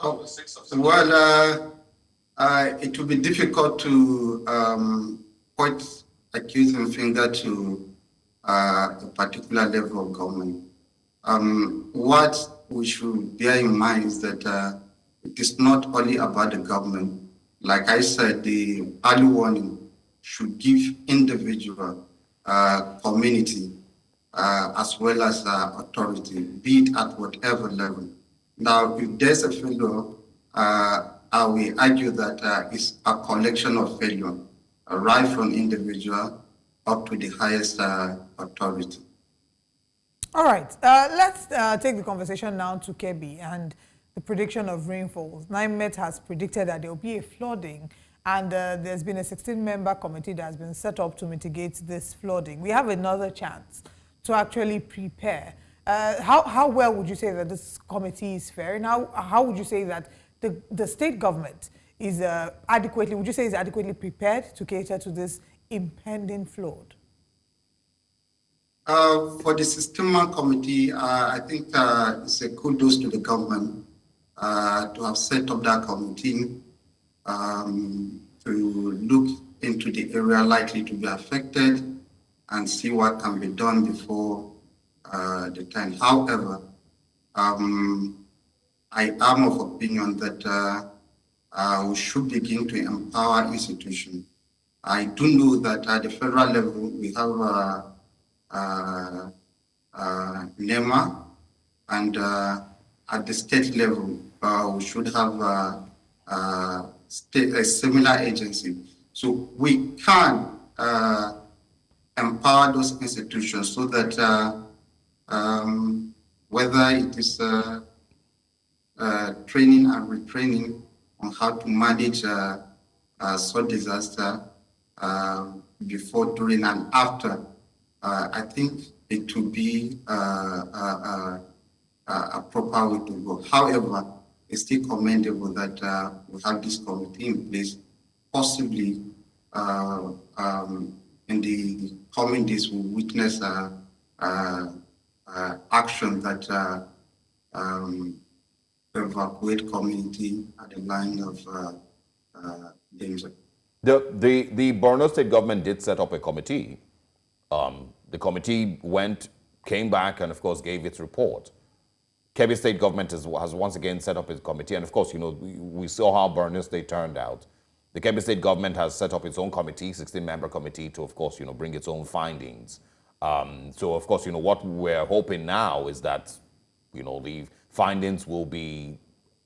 Well, it will be difficult to point accusing finger to a particular level of government. What we should bear in mind is that it is not only about the government. Like I said, the early warning should give individual, community, as well as authority, be it at whatever level. Now, if there's a failure, I will argue that it's a collection of failure, right from individual up to the highest authority. All right, let's take the conversation now to Kebbi and the prediction of rainfalls. NIMET has predicted that there will be a flooding, and there's been a 16-member committee that has been set up to mitigate this flooding. We have another chance to actually prepare. How well would you say that this committee is faring? How would you say that the state government is adequately prepared to cater to this impending flood? For the 16-man committee, I think it's a kudos to the government to have set up that committee to look into the area likely to be affected and see what can be done before the time. However, I am of opinion that we should begin to empower institutions. I do know that at the federal level, we have NEMA, and at the state level, we should have a similar agency. So we can empower those institutions so that whether it is training and retraining on how to manage such disaster before, during, and after, I think it will be a proper way to go. However, it's still commendable that we have this committee in place. Possibly in the coming days, we'll witness action that evacuate community at the line of danger. The Borno State government did set up a committee. The committee came back and, of course, gave its report. Kebbi State government has once again set up its committee. And, of course, you know, we saw how Borno State turned out. The Kebbi State government has set up its own committee, 16-member committee, to, of course, you know, bring its own findings. So, of course, you know, what we're hoping now is that, you know, the findings will be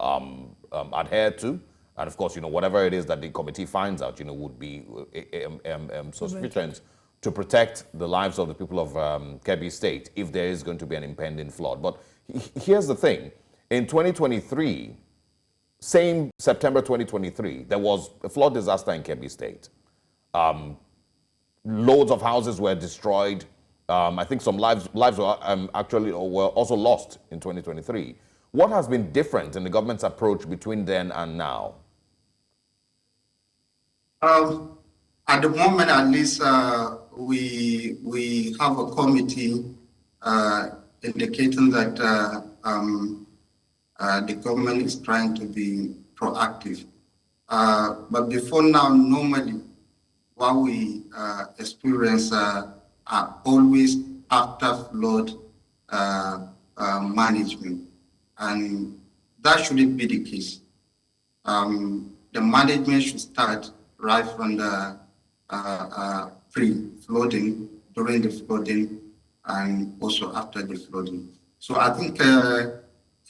adhered to. And, of course, you know, whatever it is that the committee finds out, you know, would be sufficient to protect the lives of the people of Kebbi State if there is going to be an impending flood. But here's the thing. In 2023, same September 2023, there was a flood disaster in Kebbi State. Loads of houses were destroyed. I think some lives were actually were also lost in 2023. What has been different in the government's approach between then and now? At the moment, at least, we have a committee indicating that the government is trying to be proactive. But before now, normally, what we experience are always after flood management, and that shouldn't be the case. The management should start right from the pre-flooding, during the flooding, and also after the flooding. So I think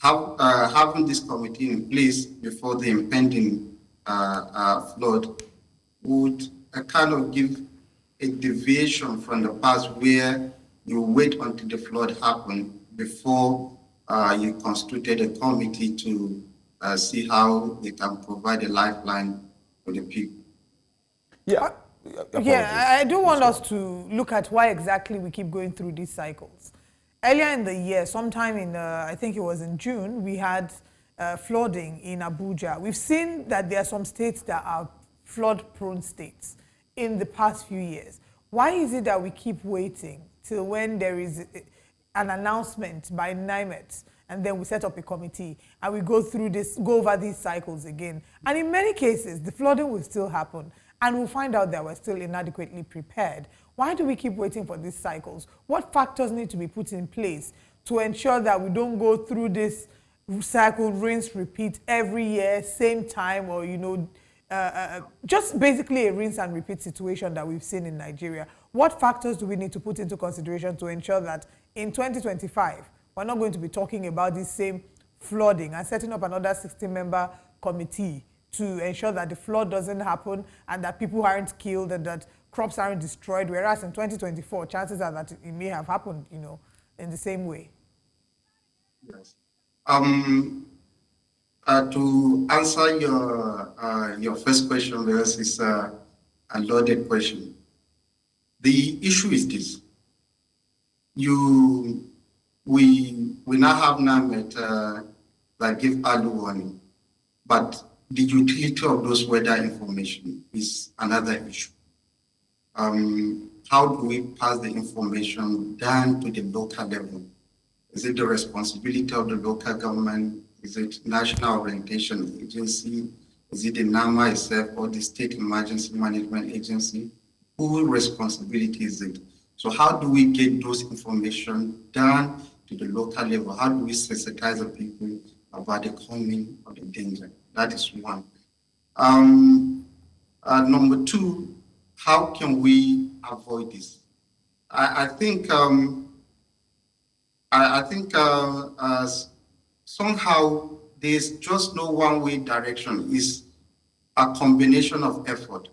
having this committee in place before the impending flood would kind of give a deviation from the past where you wait until the flood happened before you constituted a committee to see how they can provide a lifeline for the people. Yeah. Yeah, I do want us to look at why exactly we keep going through these cycles. Earlier in the year, sometime in, I think it was in June, we had flooding in Abuja. We've seen that there are some states that are flood-prone states in the past few years. Why is it that we keep waiting till when there is an announcement by NIMET, and then we set up a committee and we go over these cycles again? And in many cases, the flooding will still happen, and we'll find out that we're still inadequately prepared. Why do we keep waiting for these cycles? What factors need to be put in place to ensure that we don't go through this cycle, rinse, repeat every year, same time, or, you know, just basically a rinse and repeat situation that we've seen in Nigeria? What factors do we need to put into consideration to ensure that in 2025, we're not going to be talking about this same flooding and setting up another 60-member committee to ensure that the flood doesn't happen and that people aren't killed and that crops aren't destroyed, whereas in 2024, chances are that it may have happened, you know, in the same way? Yes. To answer your first question, because it's a loaded question. The issue is this: we now have NIMET that give early warning, but the utility of those weather information is another issue. How do we pass the information down to the local level? Is it the responsibility of the local government? Is it National Orientation Agency? Is it the NAMA itself or the State Emergency Management Agency? Whose responsibility is it? So how do we get those information down to the local level? How do we sensitize the people about the coming of the danger? That is one. Number two, how can we avoid this? I think somehow there's just no one-way direction. It's a combination of effort.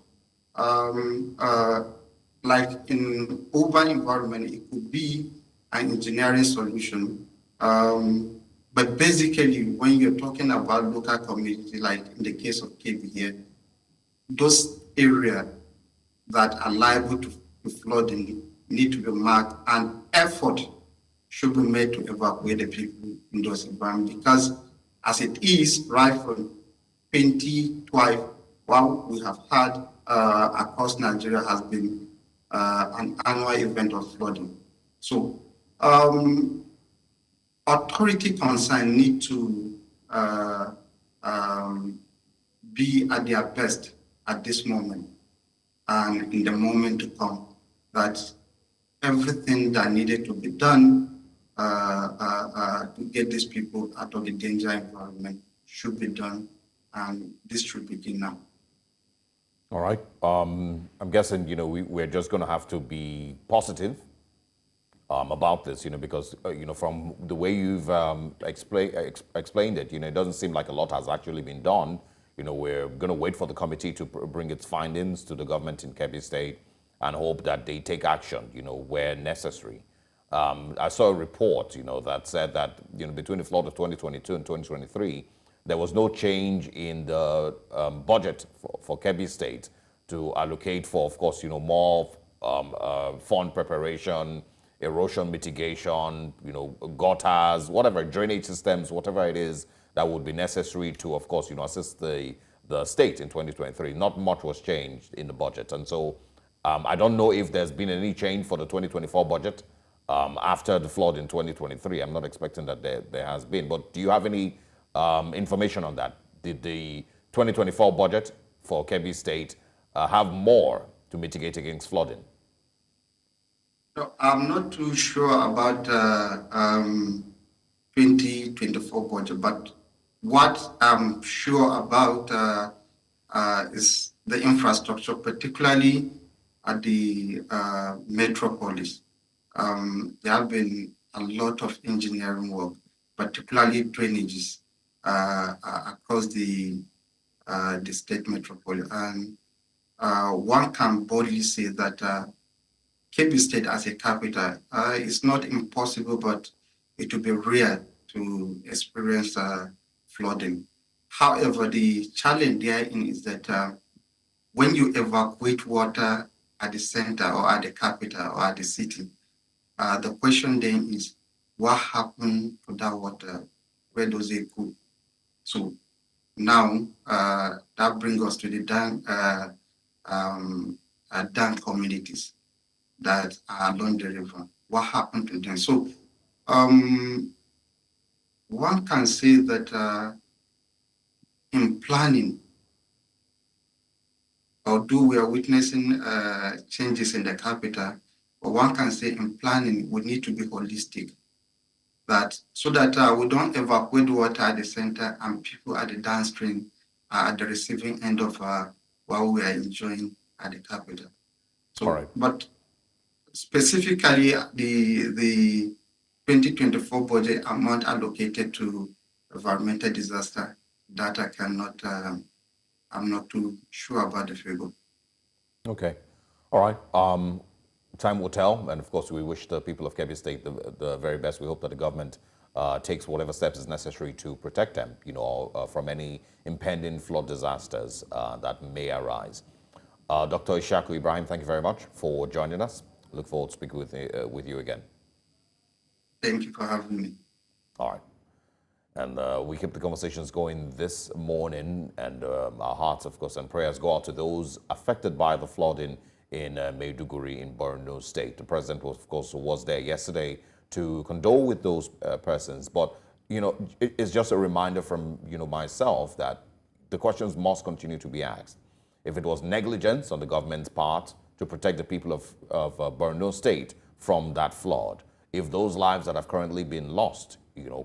Like in urban environment, it could be an engineering solution. But basically, when you're talking about local community, like in the case of KB here, those areas that are liable to flooding need to be marked, and effort should be made to evacuate the people in those environments. Because as it is, right from 2012, what we have had across Nigeria has been an annual event of flooding. So authority concerned need to be at their best at this moment and in the moment to come, that everything that needed to be done to get these people out of the danger environment should be done, and this should begin now. All right. I'm guessing, you know, we're just going to have to be positive about this, you know, because, you know, from the way you've explained it, you know, it doesn't seem like a lot has actually been done. You know, we're going to wait for the committee to bring its findings to the government in Kebbi State and hope that they take action, you know, where necessary. I saw a report, you know, that said that, you know, between the flood of 2022 and 2023, there was no change in the budget for Kebbi State to allocate for, of course, you know, more fund preparation, erosion mitigation, you know, gutters, whatever, drainage systems, whatever it is that would be necessary to, of course, you know, assist the state in 2023. Not much was changed in the budget. And so I don't know if there's been any change for the 2024 budget after the flood in 2023. I'm not expecting that there has been. But do you have any information on that? Did the 2024 budget for Kebbi State have more to mitigate against flooding? No, I'm not too sure about 2024 budget, but what I'm sure about is the infrastructure, particularly at the metropolis. there have been a lot of engineering work, particularly drainages across the state metropolis. And one can boldly say that Kebbi State as a capital is not impossible, but it will be rare to experience flooding. However, the challenge therein is that when you evacuate water at the center or at the capital or at the city, the question then is, what happened to that water? Where does it go? So now that brings us to the dam communities that are along the river. What happened to them? So one can say that in planning, although we are witnessing changes in the capital, but one can say in planning, we need to be holistic. That so that we don't evacuate water at the center and people at the downstream are at the receiving end of what we are enjoying at the capital. So, all right. But specifically, the 2024 budget amount allocated to environmental disaster that I cannot, I'm not too sure about the figure. Okay. All right. Time will tell, and of course, we wish the people of Kebbi State the very best. We hope that the government takes whatever steps is necessary to protect them, from any impending flood disasters that may arise. Dr. Ishaku Ibrahim, thank you very much for joining us. Look forward to speaking with you again. Thank you for having me. All right. And we keep the conversations going this morning, and our hearts, of course, and prayers go out to those affected by the flooding in Maiduguri in Borno State. The president, of course, was there yesterday to condole with those persons. But, it's just a reminder from, myself that the questions must continue to be asked. If it was negligence on the government's part to protect the people of Borno State from that flood, if those lives that have currently been lost,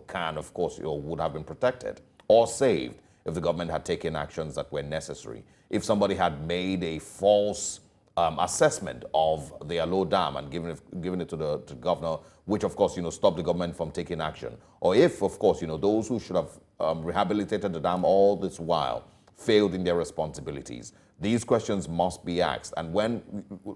can, of course, would have been protected or saved if the government had taken actions that were necessary. If somebody had made a false assessment of the Alo Dam and given it to the governor, which, of course, stopped the government from taking action. Or if, of course, those who should have rehabilitated the dam all this while failed in their responsibilities. These questions must be asked. And when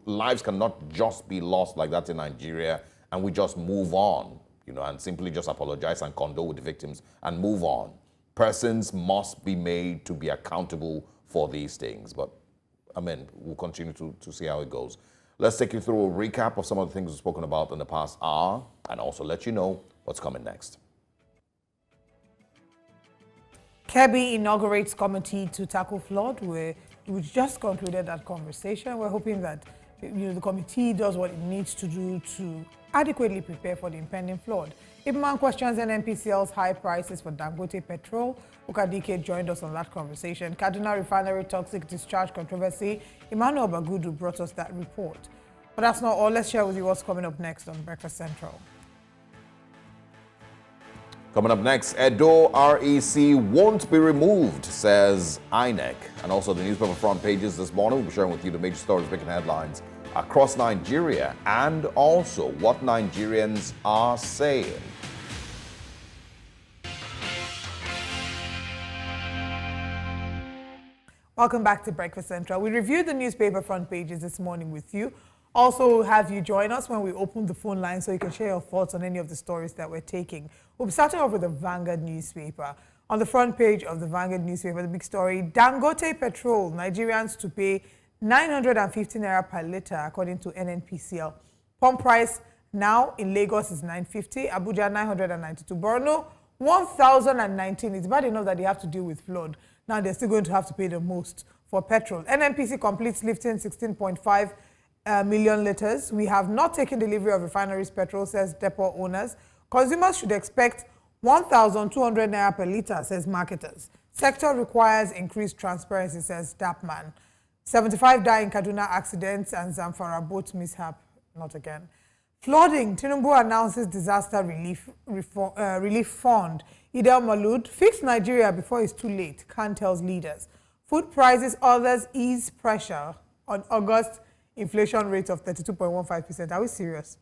lives cannot just be lost like that in Nigeria and we just move on, and simply just apologize and condole with the victims and move on. Persons must be made to be accountable for these things. But, we'll continue to see how it goes. Let's take you through a recap of some of the things we've spoken about in the past hour and also let you know what's coming next. Kebbi inaugurates committee to tackle flood. We just concluded that conversation. We're hoping that the committee does what it needs to do to adequately prepare for the impending flood. IPMAN questions NNPCL's high prices for Dangote petrol. Ukadike joined us on that conversation. Kaduna Refinery toxic discharge controversy. Emmanuel Bagudu brought us that report. But that's not all. Let's share with you what's coming up next on Breakfast Central. Coming up next, Edo REC won't be removed, says INEC. And also the newspaper front pages this morning. We'll be sharing with you the major stories making headlines across Nigeria and also what Nigerians are saying. Welcome back to Breakfast Central. We reviewed the newspaper front pages this morning with you. Also have you join us when we open the phone line so you can share your thoughts on any of the stories that we're taking. We'll be starting off with the Vanguard newspaper. On the front page of the Vanguard newspaper, the big story, Dangote petrol, Nigerians to pay 950 naira per litre according to NNPCL. Pump price now in Lagos is 950, Abuja 992, Borno 1,019. It's bad enough that they have to deal with flood. Now they're still going to have to pay the most for petrol. NNPC completes lifting 16.5 million litres. We have not taken delivery of refineries petrol, says depot owners. Consumers should expect 1,200 naira per litre, says marketers. Sector requires increased transparency, says IPMAN. 75 die in Kaduna accidents and Zamfara boat mishap. Not again. Flooding. Tinubu announces disaster relief fund. Idel Malud, fix Nigeria before it's too late, Khan tells leaders. Food prices, others ease pressure on August inflation rate of 32.15%. Are we serious?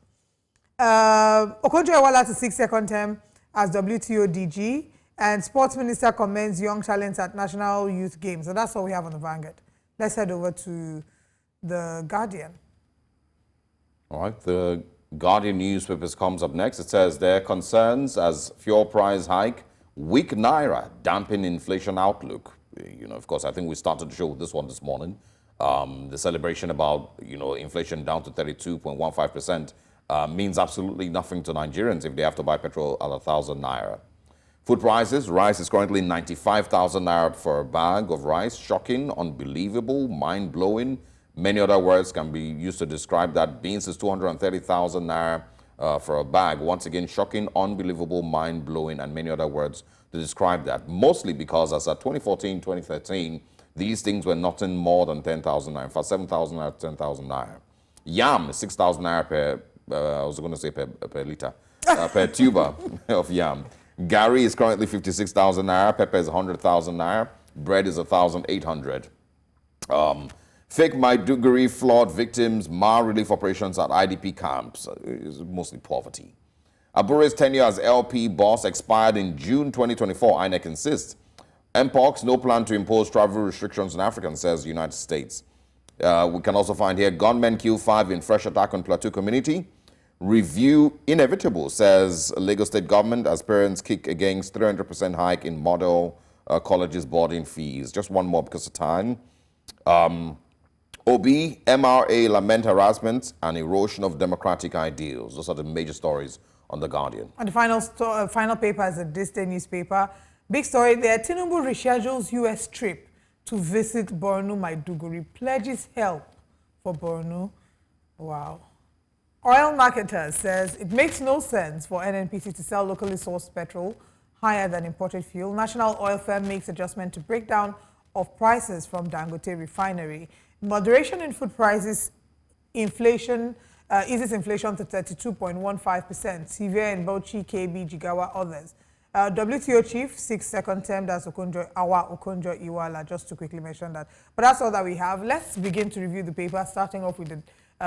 Okonjo-Iweala to 6th second term as WTO DG, and Sports Minister commends young talents at National Youth Games. So that's all we have on the Vanguard. Let's head over to the Guardian. All right, the Guardian newspapers comes up next. It says their concerns as fuel price hike, weak naira, dampen inflation outlook. You know, of course, I think we started the show with this one this morning. The celebration about, you know, inflation down to 32.15% means absolutely nothing to Nigerians if they have to buy petrol at 1,000 naira. Food prices, rice is currently 95,000 naira for a bag of rice. Shocking, unbelievable, mind-blowing. Many other words can be used to describe that. Beans is 230,000 naira for a bag. Once again, shocking, unbelievable, mind-blowing, and many other words to describe that. Mostly because as at 2014, 2013, these things were nothing more than 10,000 naira. In fact, 7,000 naira to 10,000 naira. Yam is 6,000 naira per, I was going to say per liter, per tuber of yam. Gari is currently 56,000 naira. Pepper is 100,000 naira. Bread is 1,800. Fake Maiduguri flood victims, relief operations at IDP camps. It's mostly poverty. Abure's tenure as LP boss expired in June 2024. INEC insists. MPOX, no plan to impose travel restrictions on Africans, says United States. We can also find here, gunmen kill 5 in fresh attack on Plateau community. Review inevitable, says Lagos State government as parents kick against 300% hike in model colleges boarding fees. Just one more because of time. OB, MRA lament harassment and erosion of democratic ideals. Those are the major stories on The Guardian. And the final paper is this day newspaper. Big story there. Tinubu reschedules U.S. trip to visit Borno Maiduguri. Pledges help for Borno. Wow. Oil marketer says it makes no sense for NNPC to sell locally sourced petrol higher than imported fuel. National oil firm makes adjustment to breakdown of prices from Dangote Refinery. Moderation in food prices, inflation eases inflation to 32.15%. Severe in Bauchi, KB, Jigawa, others. WTO chief, 6th second term, that's Okonjo-Iweala, just to quickly mention that. But that's all that we have. Let's begin to review the paper, starting off with the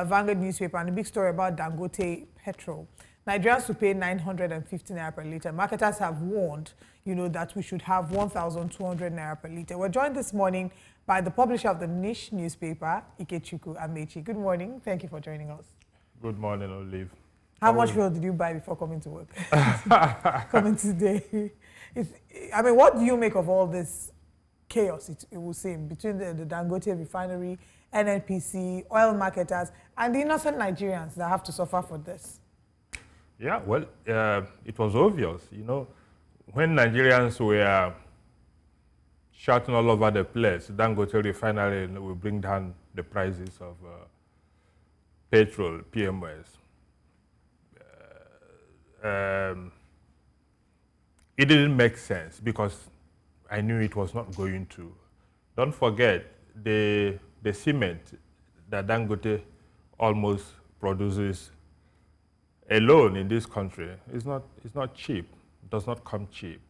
Vanguard newspaper and a big story about Dangote petrol. Nigerians to pay 950 naira per litre. Marketers have warned, you know, that we should have 1,200 naira per litre. We're joined this morning by the publisher of the niche newspaper, Ikechukwu Amechi. Good morning. Thank you for joining us. Good morning, Olive. How much fuel did you buy before coming to work? Coming today. I mean, what do you make of all this chaos, it will seem, between the Dangote Refinery, NNPC, oil marketers, and the innocent Nigerians that have to suffer for this? Yeah, well, it was obvious, you know, when Nigerians were shouting all over the place, Dangote Refinery will bring down the prices of petrol, PMS. It didn't make sense because I knew it was not going to. Don't forget, the cement that Dangote almost produces alone in this country is not cheap. It does not come cheap.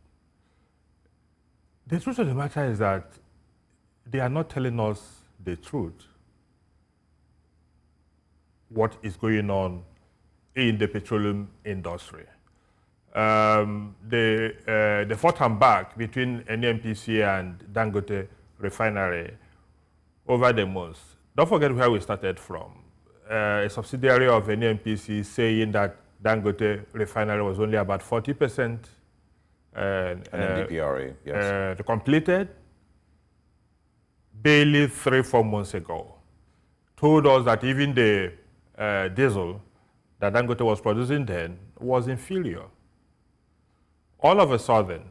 The truth of the matter is that they are not telling us the truth. What is going on in the petroleum industry. The forth and back between NNPC and Dangote Refinery over the months. Don't forget where we started from. A subsidiary of NNPC saying that Dangote Refinery was only about 40% NMDPRA, yes. Completed. Barely 3-4 months ago, told us that even the diesel that Dangote was producing then was inferior. All of a sudden,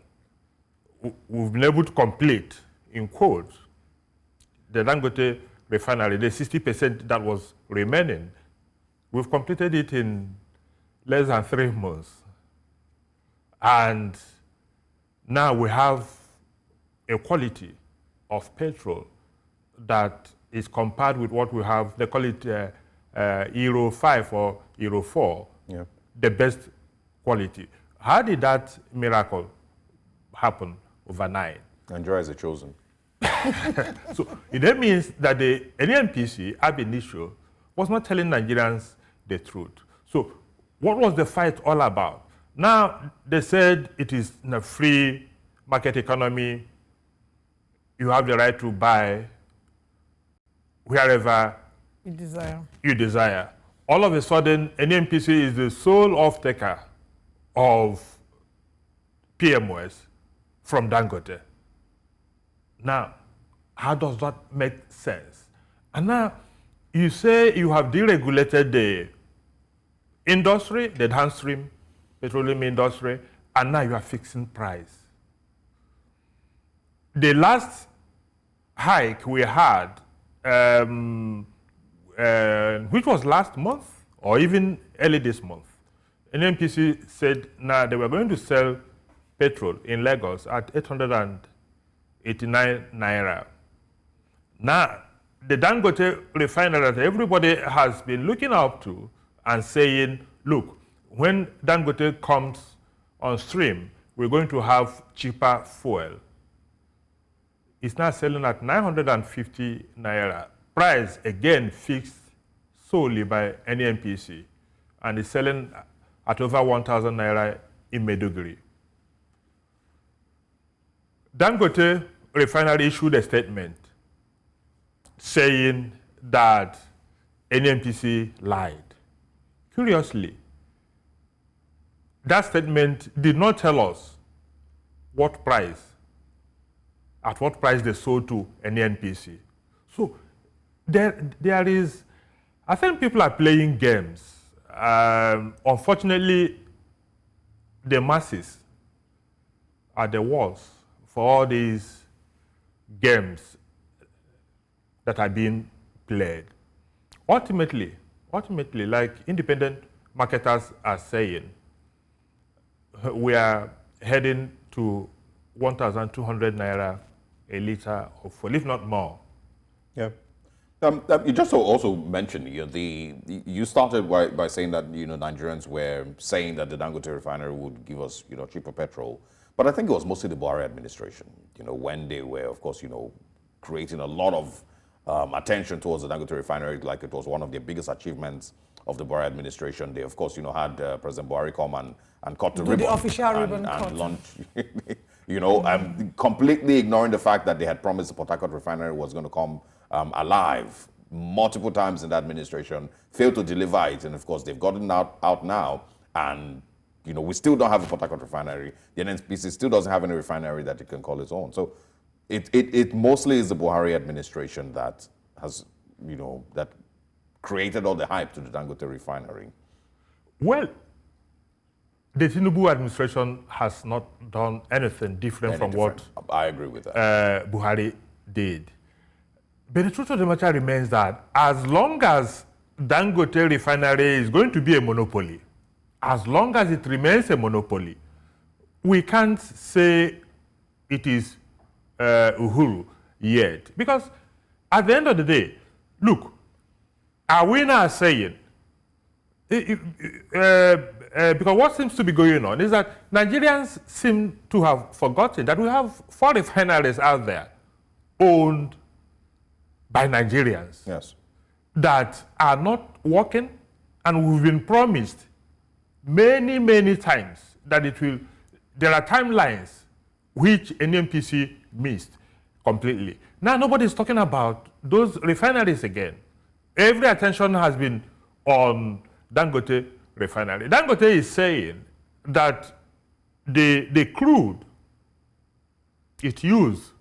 we've been able to complete, in quotes, the Dangote Refinery, the 60% that was remaining. We've completed it in less than 3 months. And now we have a quality of petrol that is compared with what we have. They call it Euro 5 or Euro 4, yeah. The best quality. How did that miracle happen overnight? Nigeria is a chosen. So it means that the NNPC, ab initio, was not telling Nigerians the truth. So What was the fight all about? Now, they said it is in a free market economy. You have the right to buy wherever you desire. All of a sudden, NNPC is the sole off-taker of PMOS from Dangote. Now, how does that make sense? And now, you say you have deregulated the industry, the downstream petroleum industry, and now you are fixing price. The last hike we had, which was last month or even early this month, NNPC said now they were going to sell petrol in Lagos at 889 naira. Now, the Dangote Refinery that everybody has been looking up to and saying, look, when Dangote comes on stream, we're going to have cheaper fuel. It's now selling at 950 naira. Price, again, fixed solely by NNPC. And it's selling at over 1,000 naira in Maiduguri. Dangote Refinery issued a statement saying that NNPC lied. Curiously, that statement did not tell us what price, at what price they sold to NNPC. So there is, I think people are playing games. Unfortunately, the masses are the walls for all these games that are being played. Ultimately, like independent marketers are saying, we are heading to 1,200 naira a liter of fuel, if not more. Yeah. You just also mentioned, you started by saying that, Nigerians were saying that the Dangote Refinery would give us, cheaper petrol. But I think it was mostly the Buhari administration, when they were, of course, creating a lot of attention towards the Dangote Refinery, like it was one of the biggest achievements of the Buhari administration. They, of course, had President Buhari come and cut the ribbon. The official ribbon cut. And launch, completely ignoring the fact that they had promised the Port Harcourt Refinery was going to come alive multiple times in the administration, failed to deliver it, and of course they've gotten out now, and we still don't have a Port Harcourt Refinery. The NNPC still doesn't have any refinery that it can call its own. So it mostly is the Buhari administration that has, that created all the hype to the Dangote Refinery. Well, the Tinubu administration has not done anything different from what I agree with that. Buhari did. But the truth of the matter remains that as long as Dangote Refinery is going to be a monopoly, as long as it remains a monopoly, we can't say it is Uhuru yet. Because at the end of the day, look, are we now saying, because what seems to be going on is that Nigerians seem to have forgotten that we have 4 refineries out there owned by Nigerians, yes, that are not working, and we've been promised many, many times that it will. There are timelines which NNPC missed completely. Now nobody's talking about those refineries again. Every attention has been on Dangote Refinery. Dangote is saying that the crude it used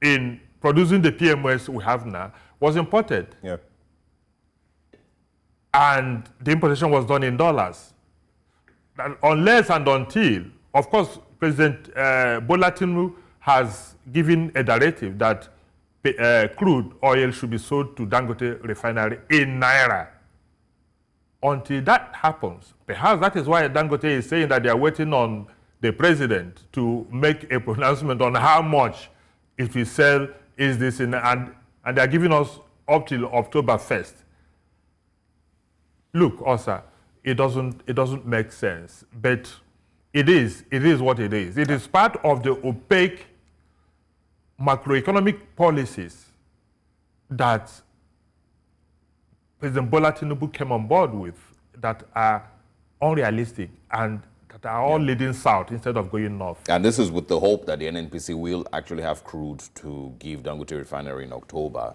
in producing the PMOS we have now was imported. Yeah. And the importation was done in dollars. And unless and until, of course, President Bola Tinubu has given a directive that crude oil should be sold to Dangote Refinery in naira. Until that happens, perhaps that is why Dangote is saying that they are waiting on the president to make a pronouncement on how much it will sell is this, and they are giving us up till October 1st. Look, Osa, it doesn't make sense, but it is what it is. It is part of the opaque macroeconomic policies that President Bola Tinubu came on board with, that are unrealistic and that are all leading south instead of going north. And this is with the hope that the NNPC will actually have crude to give Dangote Refinery in October,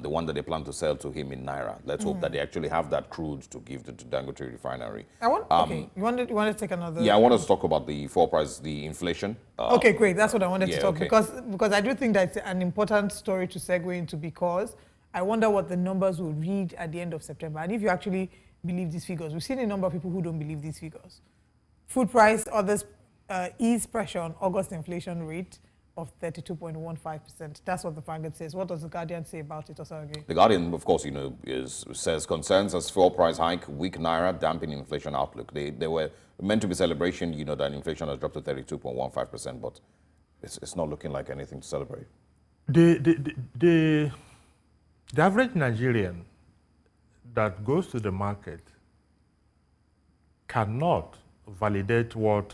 the one that they plan to sell to him in Naira. Let's hope that they actually have that crude to give to Dangote Refinery. Okay, you want to take another? Yeah, I want us to talk about the fuel price, the inflation. Okay, great. That's what I wanted to talk okay. because I do think that's an important story to segue into, because I wonder what the numbers will read at the end of September. And if you actually believe these figures, we've seen a number of people who don't believe these figures. Food price, others ease pressure on August inflation rate of 32.15%. That's what the Vanguard says. What does the Guardian say about it, Osage? The Guardian, of course, says concerns as fuel price hike, weak Naira, dampening inflation outlook. They were meant to be celebration, that inflation has dropped to 32.15%, but it's not looking like anything to celebrate. The average Nigerian that goes to the market cannot validate what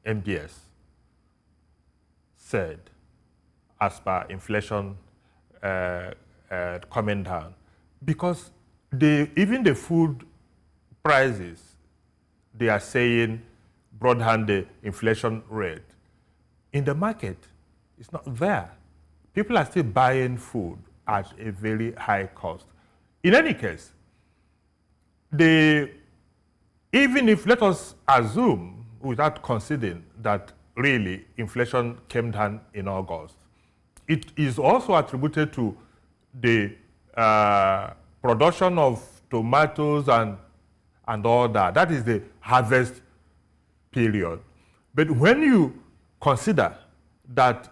MBS said as per inflation coming down, because even the food prices, they are saying broadhand the inflation rate. In the market, it's not there. People are still buying food at a very high cost. In any case, even if, let us assume, without conceding, that really inflation came down in August, it is also attributed to the production of tomatoes and all that. That is the harvest period. But when you consider that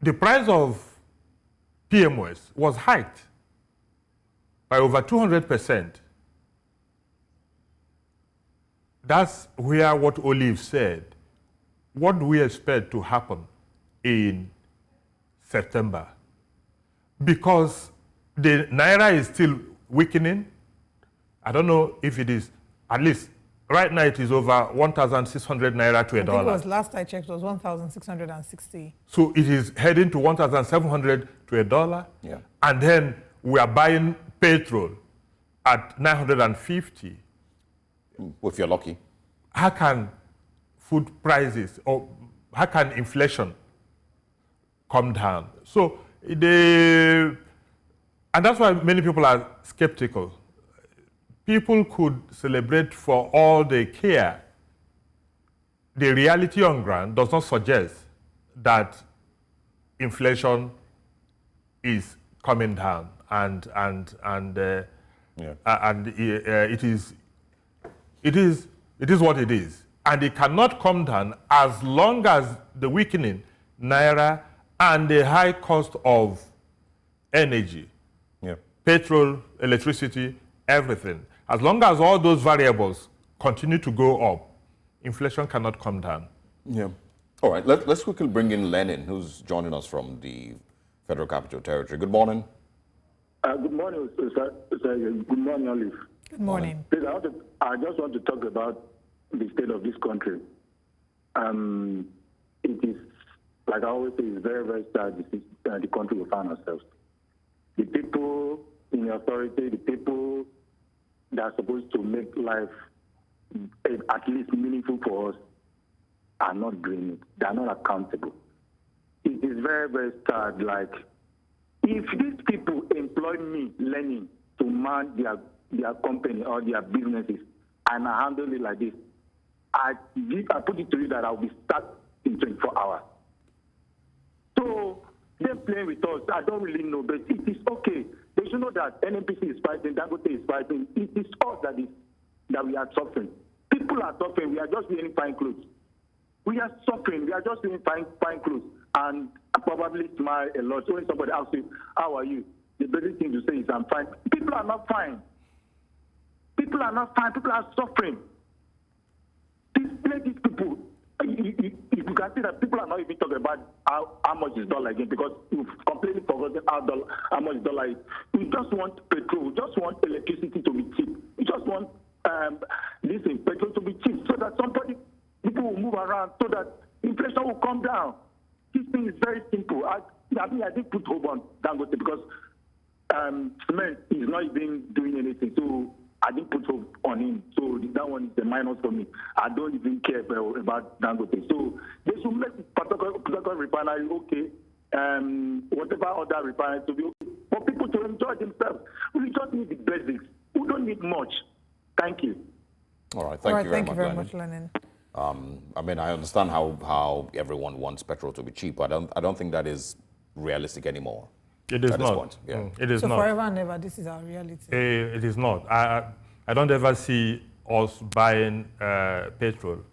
the price of PMOS was hiked by over 200%, that's where what Olive said. What do we expect to happen in September? Because the Naira is still weakening. I don't know if it is, at least right now it is over 1,600 Naira to a dollar. I think it was, last I checked, it was 1,660. So it is heading to 1,700 to a dollar. Yeah. And then we are buying petrol at 950. If you're lucky. How can food prices or how can inflation come down? So and that's why many people are skeptical. People could celebrate for all they care. The reality on ground does not suggest that inflation is coming down, and it is what it is. And it cannot come down as long as the weakening Naira and the high cost of energy, petrol, electricity, everything. As long as all those variables continue to go up, inflation cannot come down. Yeah. All right, let's quickly bring in Lenin, who's joining us from the Federal Capital Territory. Good morning. Good morning, sir. Good morning, Olive. Good morning. Please, I just want to talk about the state of this country. It is, like I always say, it's very, very sad, the country we find ourselves. The people in authority, the people that are supposed to make life at least meaningful for us, are not doing it. They are not accountable. It is very, very sad. Like, if these people employ me, Lenin, to man their company or their businesses, and I handle it like this, I put it to you that I'll be stuck in 24 hours. So them playing with us, I don't really know, but it is okay. They should know that NNPC is fighting, Dangote is fighting. It is us that we are suffering. People are suffering. We are just wearing fine clothes. We are suffering. We are just wearing fine clothes. And I probably smile a lot. So when somebody asks you, how are you? The basic thing to say is, I'm fine. People are not fine. People are not fine. People are suffering. These people, if you can see that people are not even talking about how much is dollar again, because we've completely forgotten how much dollar is. We just want petrol. We just want electricity to be cheap. We just want petrol to be cheap, so that people will move around, so that inflation will come down. This thing is very simple. I didn't put hope on Dangote because cement is not even doing anything. So I didn't put hope on him. So that one is a minus for me. I don't even care about Dangote. So they should make Petroleum Refinery okay. Whatever other refinery to be okay. For people to enjoy themselves. We just need the basics. We don't need much. Thank you. All right. Thank you very much, Lennon. I mean, I understand how everyone wants petrol to be cheap. I don't think that is realistic anymore. It is at not. This point. Yeah. It is so not. Forever and ever, this is our reality. It is not. I don't ever see us buying petrol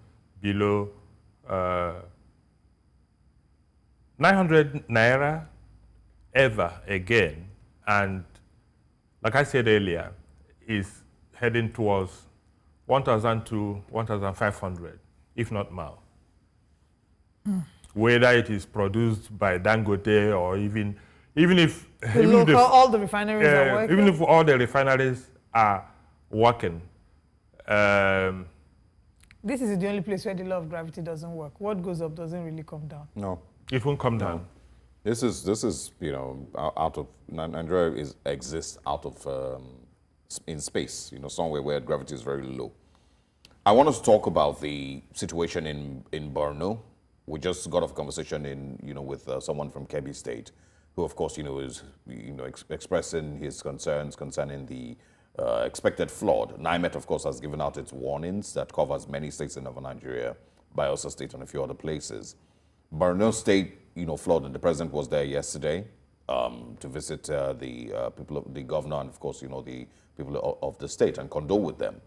below 900 naira ever again. And like I said earlier, is heading towards 1,000 to 1,500, if not more. Whether it is produced by Dangote or even if all the refineries are working. Even if all the refineries are working. This is the only place where the law of gravity doesn't work. What goes up doesn't really come down. No. It won't come down. This is out of Nigeria exists out of in space, somewhere where gravity is very low. I want us to talk about the situation in Borno. We just got off a conversation with someone from Kebbi State, who of course is expressing his concerns concerning the expected flood. NIMET of course has given out its warnings that covers many states in Northern Nigeria, Bayelsa State and a few other places. Borno State, flood, and the president was there yesterday to visit the governor and of course the people of the state and condole with them.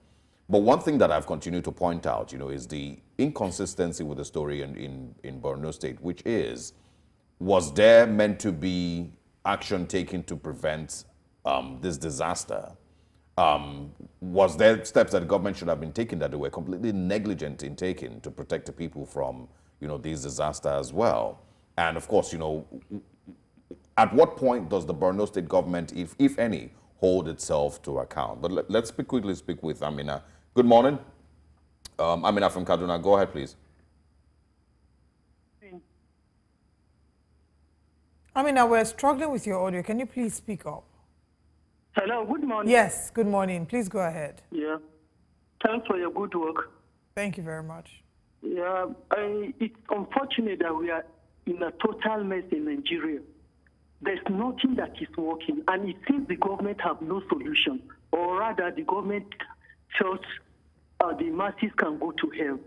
But one thing that I've continued to point out, is the inconsistency with the story in Borno State, which is, was there meant to be action taken to prevent this disaster? Was there steps that the government should have been taking that they were completely negligent in taking to protect the people from, these disasters as well? And of course, at what point does the Borno State government, if any, hold itself to account? But let's quickly speak with Amina. Good morning. Amina from Kaduna. Go ahead, please. Amina, we're struggling with your audio. Can you please speak up? Hello, good morning. Yes, good morning. Please go ahead. Yeah. Thanks for your good work. Thank you very much. Yeah, it's unfortunate that we are in a total mess in Nigeria. There's nothing that is working, and it seems the government have no solution, or rather the government felt the masses can go to hell.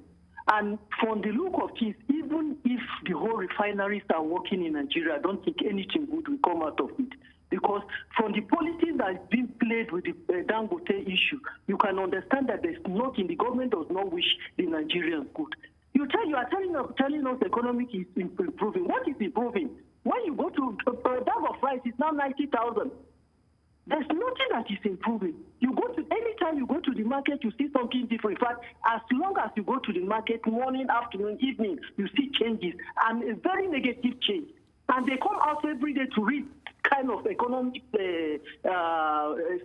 And from the look of things, even if the whole refineries are working in Nigeria, I don't think anything good will come out of it. Because from the policies that have been played with the Dangote issue, you can understand that there's nothing, the government does not wish the Nigerians good. You are telling us the economy is improving. What is improving? When you go to a bag of rice, it's now 90,000. There's nothing that is improving. Anytime you go to the market, you see something different. In fact, as long as you go to the market, morning, afternoon, evening, you see changes, and a very negative change. And they come out every day to read kind of economic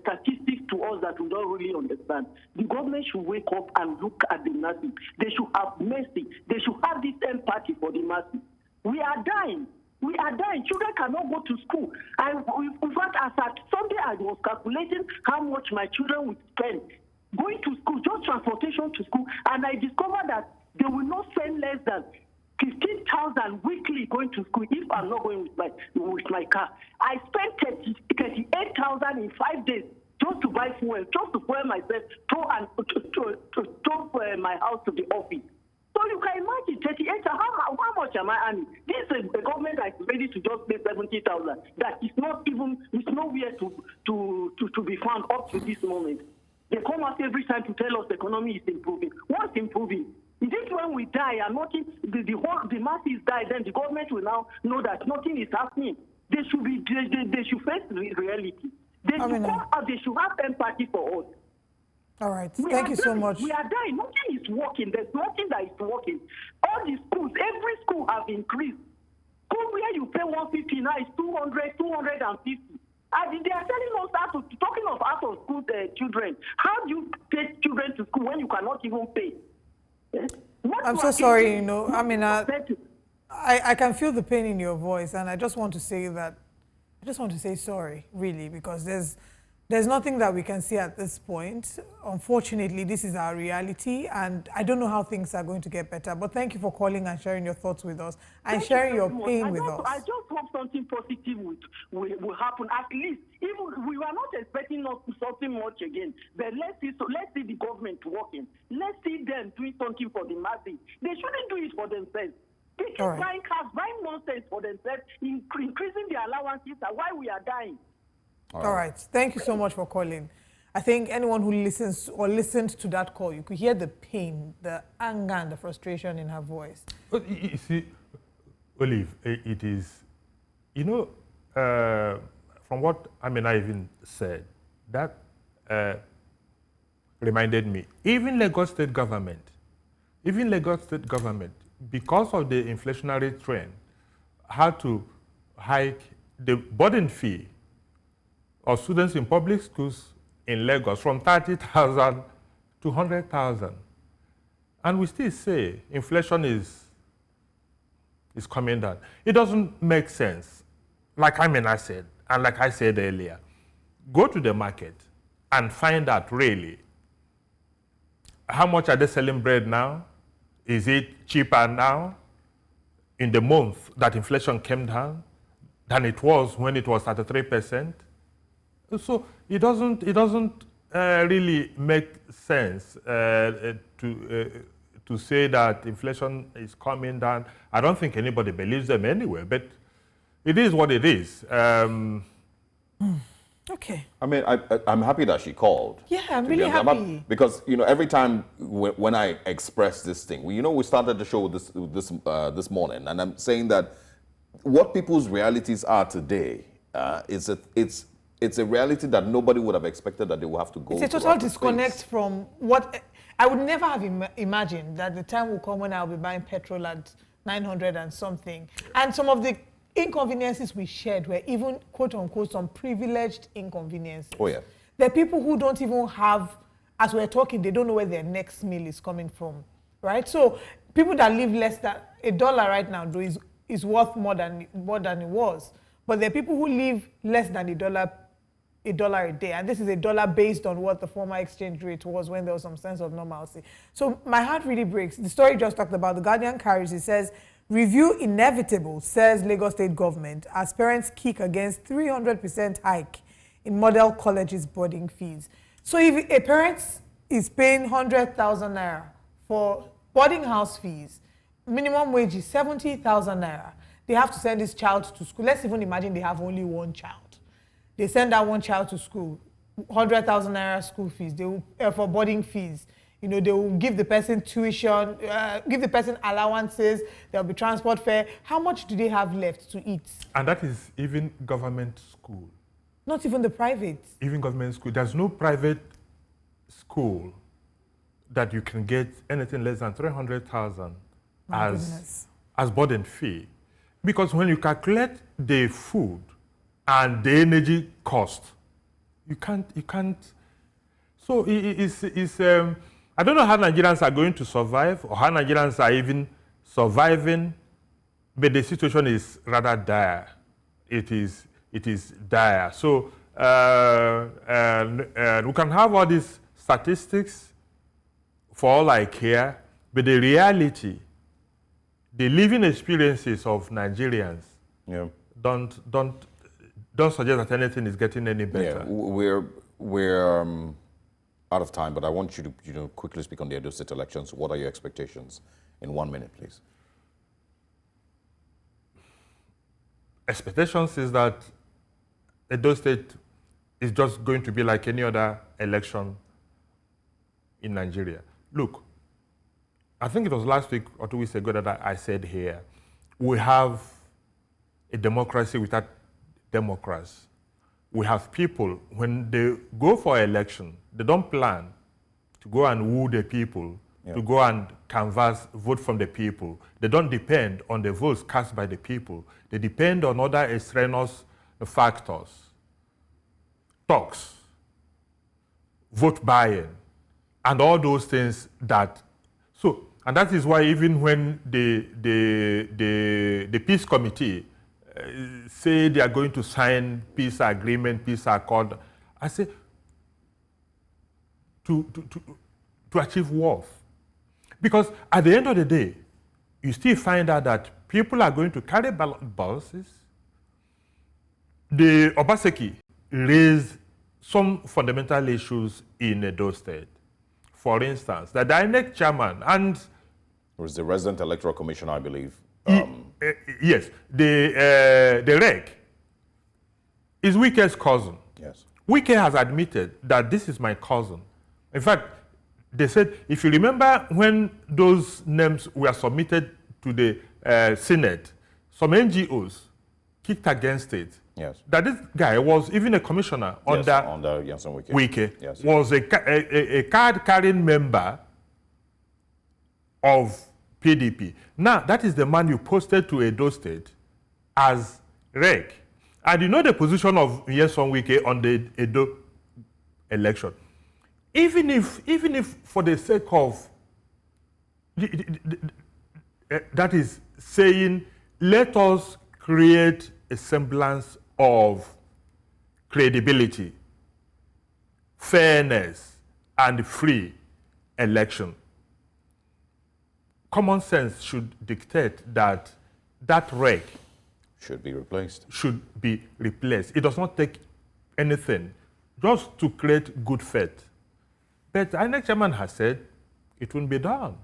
statistics to us that we don't really understand. The government should wake up and look at the masses. They should have mercy. They should have this empathy for the masses. We are dying. We are dying. Children cannot go to school. And in fact, as at Sunday, I was calculating how much my children would spend going to school, just transportation to school, and I discovered that they will not spend less than 15,000 weekly going to school if I'm not going with my car. I spent 38,000 in 5 days just to buy fuel, just to fuel myself to my house to the office. So you can imagine 38. How much am I earning? This is a government that is ready to just pay 70,000. That is not even, it's nowhere to be found up to this moment. They come out every time to tell us the economy is improving. What's improving? Is it when we die and nothing, the masses die, then the government will now know that nothing is happening? They should face reality. They should come out, they should have empathy for us. All right. Thank you so much. We are dying. Nothing is working. There's nothing that is working. All the schools, every school have increased. School where you pay 150 now is 200, 250. And they are telling us talking of out of school children. How do you take children to school when you cannot even pay? I'm so sorry, I mean, I can feel the pain in your voice, and I just want to say sorry, really, because There's nothing that we can see at this point. Unfortunately, this is our reality, and I don't know how things are going to get better. But thank you for calling and sharing your thoughts with us and sharing your pain with us. I just hope something positive will happen. At least, even we were not expecting something much again. But let's see the government working. Let's see them doing something for the masses. They shouldn't do it for themselves. They keep buying cars, buying nonsense for themselves, increasing their allowances. Why we are dying? All right. Thank you so much for calling. I think anyone who listens or listened to that call, you could hear the pain, the anger, and the frustration in her voice. But you see, Olive, it is, from what Amina even said, that reminded me, even Lagos State government, because of the inflationary trend, had to hike the boarding fee of students in public schools in Lagos from 30,000 to 100,000. And we still say inflation is coming down. It doesn't make sense. Like Amina said, and like I said earlier, go to the market and find out really how much are they selling bread now? Is it cheaper now in the month that inflation came down than it was when it was 33%? So it doesn't really make sense to say that inflation is coming down. I don't think anybody believes them anyway, but it is what it is. Okay. I mean, I'm happy that she called. Yeah, I'm really happy. Because, every time when I express this thing, we started the show this morning, and I'm saying that what people's realities are today, it's a reality that nobody would have expected that they will have to go through. It's a total disconnect from what I would never have imagined that the time will come when I'll be buying petrol at 900 and something. And some of the inconveniences we shared were even, quote unquote, some privileged inconveniences. Oh, yeah. There are people who don't even have, as we're talking, they don't know where their next meal is coming from, right? So people that live less than $1 right now, though, is worth more than it was. But there are people who live less than $1 a day, and this is $1 based on what the former exchange rate was when there was some sense of normalcy. So my heart really breaks. The story just talked about, the Guardian carries, it says, review inevitable, says Lagos State government, as parents kick against 300% hike in model colleges boarding fees. So if a parent is paying 100,000 naira for boarding house fees, minimum wage is 70,000 naira. They have to send this child to school. Let's even imagine they have only one child. They send that one child to school, 100,000 naira school fees. They will, for boarding fees. They will give the person tuition, give the person allowances. There will be transport fare. How much do they have left to eat? And that is even government school. Not even the private. Even government school. There's no private school that you can get anything less than 300,000 as boarding fee. Because when you calculate the food and the energy cost, you can't. So it's I don't know how Nigerians are going to survive or how Nigerians are even surviving, but the situation is rather dire. It is dire. So we can have all these statistics for all I care, but the reality, the living experiences of Nigerians don't suggest that anything is getting any better. Yeah, we're out of time, but I want you to quickly speak on the Edo State elections. What are your expectations in 1 minute, please? Expectations is that Edo State is just going to be like any other election in Nigeria. Look, I think it was last week or 2 weeks ago that I said here, we have a democracy without democrats. We have people, when they go for election, they don't plan to go and woo the people, to go and canvass, vote from the people. They don't depend on the votes cast by the people. They depend on other extraneous factors, talks, vote buying, and all those things that, and that is why even when the peace committee say they are going to sign peace agreement, peace accord, I say, to achieve worth. Because at the end of the day, you still find out that people are going to carry ballot boxes. The Obaseki raised some fundamental issues in Edo State. For instance, the INEC chairman and... It was the resident electoral commissioner, I believe. Yes, the REC is Wike's cousin. Yes. Wike has admitted that this is my cousin. In fact, they said, if you remember when those names were submitted to the Senate, some NGOs kicked against it. Yes. That this guy was even a commissioner under Yanson Wike. Wike, yes. Was a card-carrying member of PDP. Now, that is the man you posted to Edo State as REC. And you know the position of Yanson Wike on the Edo election. Even if for the sake of, that is saying, let us create a semblance of credibility, fairness, and free election. Common sense should dictate that that REC should be replaced. It does not take anything just to create good faith. But the INEC chairman has said it won't be done.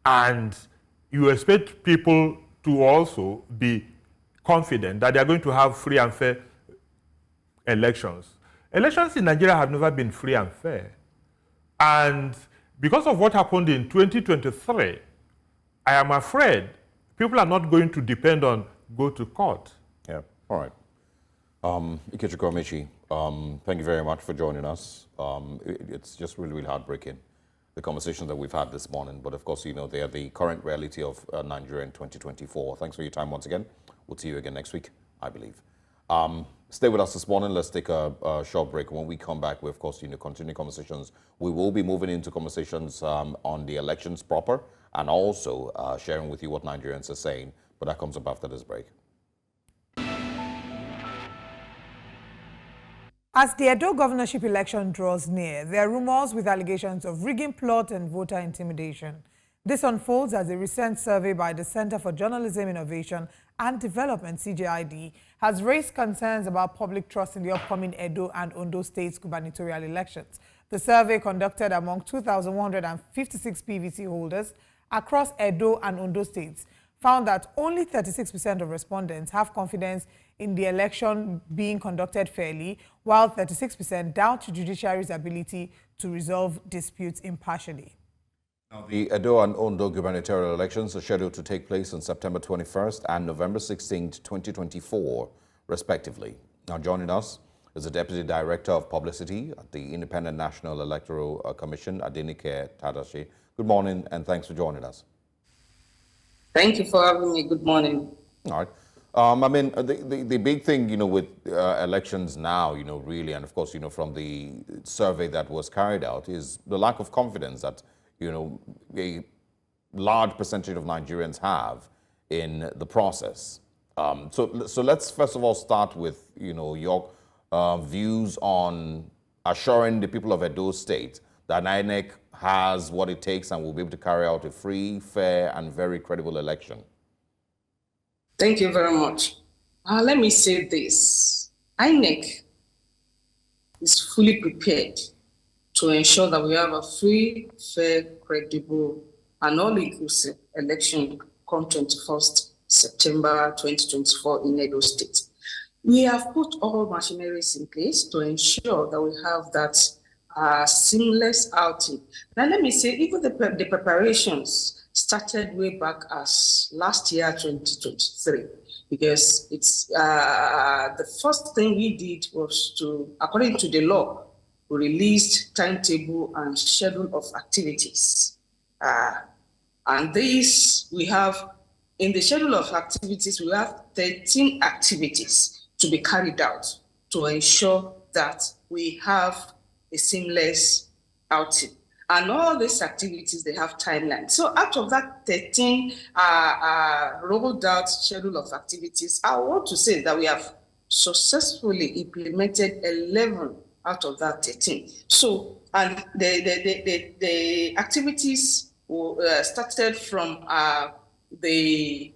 And you expect people to also be confident that they are going to have free and fair elections. Elections in Nigeria have never been free and fair. And because of what happened in 2023, I am afraid people are not going to depend on go to court. Yeah, all right. Ikechukwu Amaechi, thank you very much for joining us. It's just really, really heartbreaking, the conversations that we've had this morning. But of course, you know, they are the current reality of Nigeria in 2024. Thanks for your time once again. We'll see you again next week, I believe. Stay with us this morning. Let's take a short break. When we come back, we, of course, continue conversations. We will be moving into conversations on the elections proper and also sharing with you what Nigerians are saying. But that comes up after this break. As the Edo governorship election draws near, there are rumors with allegations of rigging plot and voter intimidation. This unfolds as a recent survey by the Center for Journalism Innovation and Development, CJID, has raised concerns about public trust in the upcoming Edo and Ondo states gubernatorial elections. The survey, conducted among 2,156 PVC holders across Edo and Ondo states, found that only 36% of respondents have confidence in the election being conducted fairly, while 36% doubt the judiciary's ability to resolve disputes impartially. Now, the Edo and Ondo gubernatorial elections are scheduled to take place on September 21st and November 16th, 2024, respectively. Now, joining us is the Deputy Director of Publicity at the Independent National Electoral Commission, Adenike Tadashi. Good morning, and thanks for joining us. Thank you for having me. Good morning. All right. I mean, the big thing, with elections now, really, and of course, from the survey that was carried out, is the lack of confidence that, a large percentage of Nigerians have in the process. So let's first of all start with, your views on assuring the people of Edo State that INEC has what it takes and will be able to carry out a free, fair, and very credible election. Thank you very much. Let me say this. INEC is fully prepared to ensure that we have a free, fair, credible, and all-inclusive election come 21st September 2024 in Edo State. We have put all machineries in place to ensure that we have that seamless outing. Now, let me say, even the preparations started way back as last year, 2023, because it's the first thing we did was to, according to the law, we released timetable and schedule of activities. And this, we have, in the schedule of activities, we have 13 activities to be carried out to ensure that we have a seamless outing. And all these activities, they have timelines. So out of that 13 rolled out schedule of activities, I want to say that we have successfully implemented 11 out of that 13. So, and the activities started from the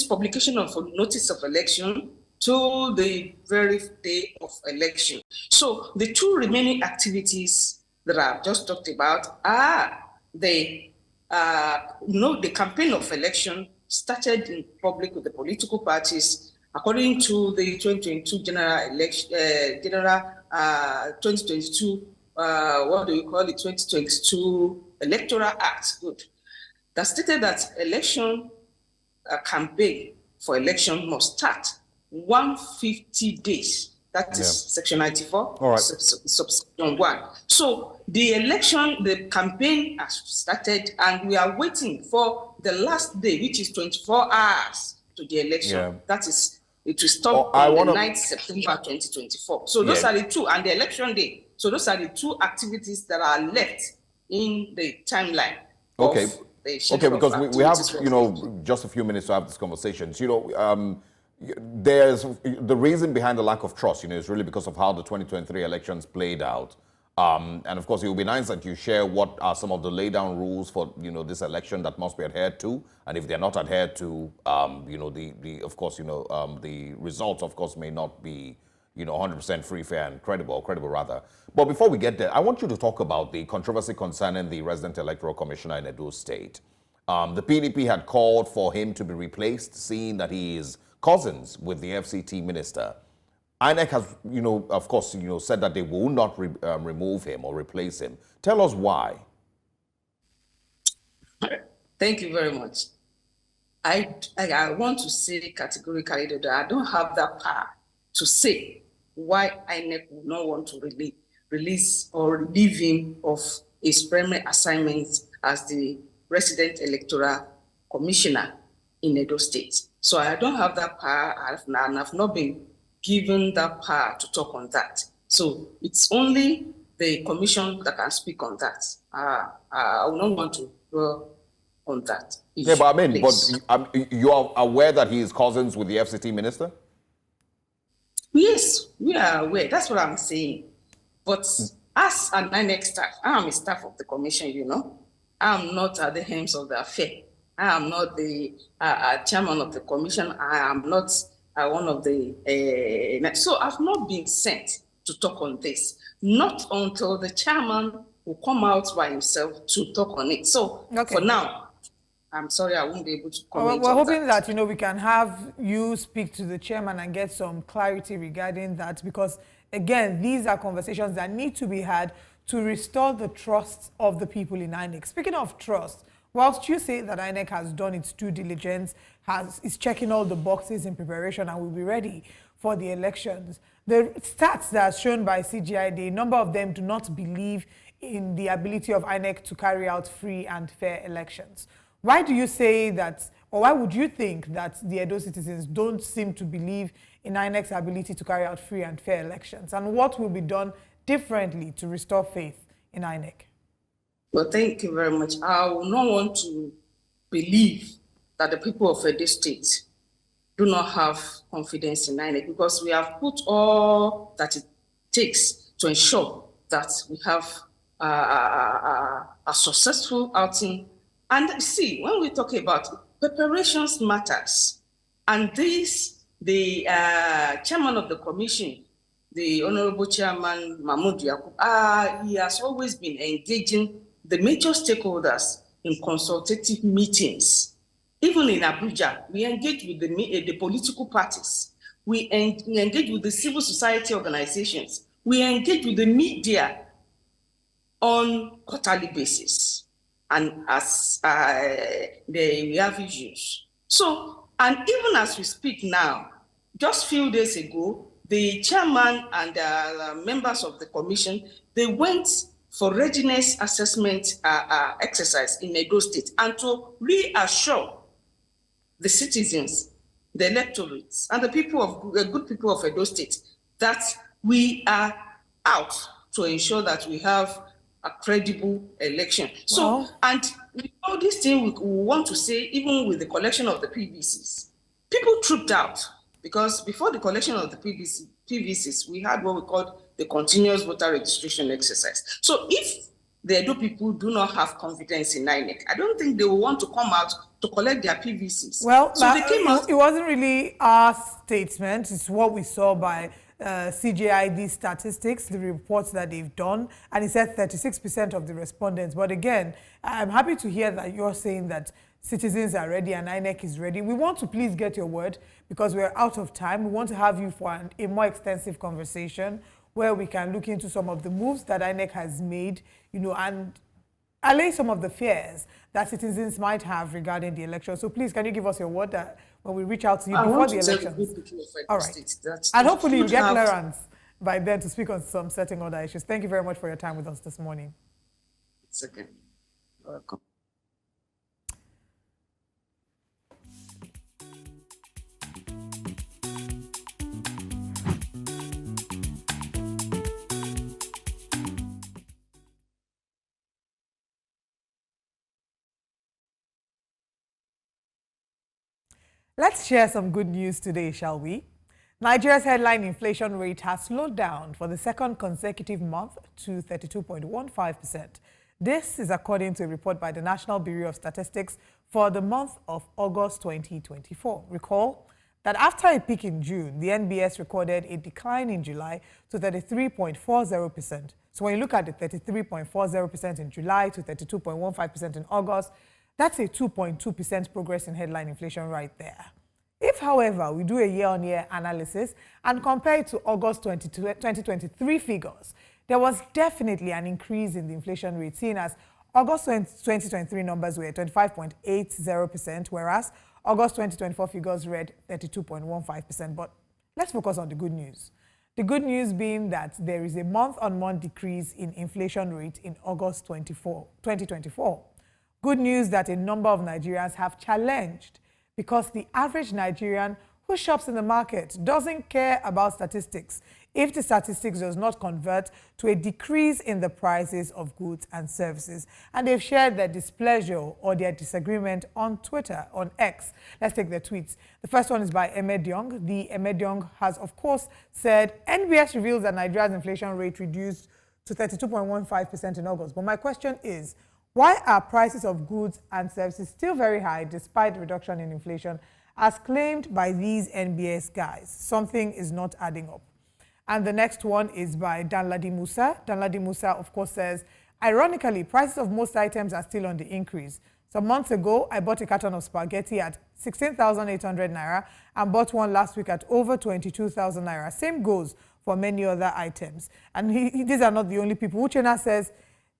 publication of notice of election to the very day of election. So the two remaining activities that I've just talked about are the campaign of election started in public with the political parties according to the 2022 general election, 2022, what do you call it, 2022 Electoral Act, good. That stated that election campaign for election must start 150 days. That is Section 94, All right. subsection 1. So the campaign has started, and we are waiting for the last day, which is 24 hours to the election. Yeah. That is, it will stop on the 9th September 2024. So those are the two, and the election day. So those are the two activities that are left in the timeline. Okay. Because we have, just a few minutes to have this conversation. There's the reason behind the lack of trust, is really because of how the 2023 elections played out. And of course, it would be nice that you share what are some of the laid down rules for, this election that must be adhered to. And if they're not adhered to, the results, of course, may not be, 100% free, fair, and credible rather. But before we get there, I want you to talk about the controversy concerning the resident electoral commissioner in Edo State. The PDP had called for him to be replaced, seeing that he is cousins with the FCT minister. INEC has, of course, said that they will not remove him or replace him. Tell us why. Thank you very much. I want to say categorically that I don't have that power to say why INEC would not want to release or relieve him of his primary assignment as the resident electoral commissioner in Edo State. So I don't have that power, and I've not been given that power to talk on that. So it's only the commission that can speak on that. I will not want to go on that issue. Yeah, but you are aware that he is cousins with the FCT minister? Yes, we are aware. That's what I'm saying. But as an INEC staff, I am a staff of the commission, I'm not at the helms of the affair. I am not the chairman of the commission. I am not one of the... so I've not been sent to talk on this. Not until the chairman will come out by himself to talk on it. So for now, I'm sorry, I won't be able to comment We're on hoping that, we can have you speak to the chairman and get some clarity regarding that, because, again, these are conversations that need to be had to restore the trust of the people in INEC. Speaking of trust, whilst you say that INEC has done its due diligence, is checking all the boxes in preparation and will be ready for the elections, the stats that are shown by CGI, the number of them do not believe in the ability of INEC to carry out free and fair elections. Why do you say that, or why would you think that the Edo citizens don't seem to believe in INEC's ability to carry out free and fair elections? And what will be done differently to restore faith in INEC? Well, thank you very much. I will not want to believe that the people of Edo State do not have confidence in INEC, because we have put all that it takes to ensure that we have a successful outing. And see, when we talk about preparations matters, and the chairman of the commission, the Honorable Chairman Mahmoud Yakub, he has always been engaging the major stakeholders in consultative meetings. Even in Abuja, we engage with the political parties. We engage with the civil society organizations. We engage with the media on quarterly basis. And as we have issues. So, and even as we speak now, just a few days ago, the chairman and members of the commission, they went for readiness assessment exercise in Edo State, and to reassure the citizens, the electorates, and the good people of Edo State that we are out to ensure that we have a credible election. So, and this thing we want to say, even with the collection of the PVCs, people trooped out, because before the collection of the PVCs, we had what we called the continuous voter registration exercise. So if the Edo people do not have confidence in INEC, I don't think they will want to come out to collect their PVCs. Well, so they came out. It wasn't really our statement. It's what we saw by CJID statistics, the reports that they've done, and it said 36% of the respondents. But again, I'm happy to hear that you're saying that citizens are ready and INEC is ready. We want to please get your word because we're out of time. We want to have you for a more extensive conversation where we can look into some of the moves that INEC has made, you know, and allay some of the fears that citizens might have regarding the election. So please, can you give us your word that when we reach out to you before the elections? All right. And hopefully you get clearance by then to speak on some certain other issues. Thank you very much for your time with us this morning. It's okay. Welcome. Let's share some good news today, shall we? Nigeria's headline inflation rate has slowed down for the second consecutive month to 32.15%. This is according to a report by the National Bureau of Statistics for the month of August 2024. Recall that after a peak in June, the NBS recorded a decline in July to 33.40%. So when you look at the 33.40% in July to 32.15% in August, that's a 2.2% progress in headline inflation right there. If, however, we do a year-on-year analysis and compare it to August 2023 figures, there was definitely an increase in the inflation rate, seen as August 2023 numbers were 25.80%, whereas August 2024 figures read 32.15%. But let's focus on the good news. The good news being that there is a month-on-month decrease in inflation rate in August 2024. Good news that a number of Nigerians have challenged because the average Nigerian who shops in the market doesn't care about statistics if the statistics does not convert to a decrease in the prices of goods and services. And they've shared their displeasure or their disagreement on Twitter, on X. Let's take their tweets. The first one is by Emediong. The Emediong has, of course, said, NBS reveals that Nigeria's inflation rate reduced to 32.15% in August. But my question is, why are prices of goods and services still very high despite the reduction in inflation, as claimed by these NBS guys? Something is not adding up. And the next one is by Danladi Musa. Danladi Musa, of course, says, ironically, prices of most items are still on the increase. Some months ago, I bought a carton of spaghetti at 16,800 naira and bought one last week at over 22,000 naira. Same goes for many other items. And these are not the only people. Uchena says,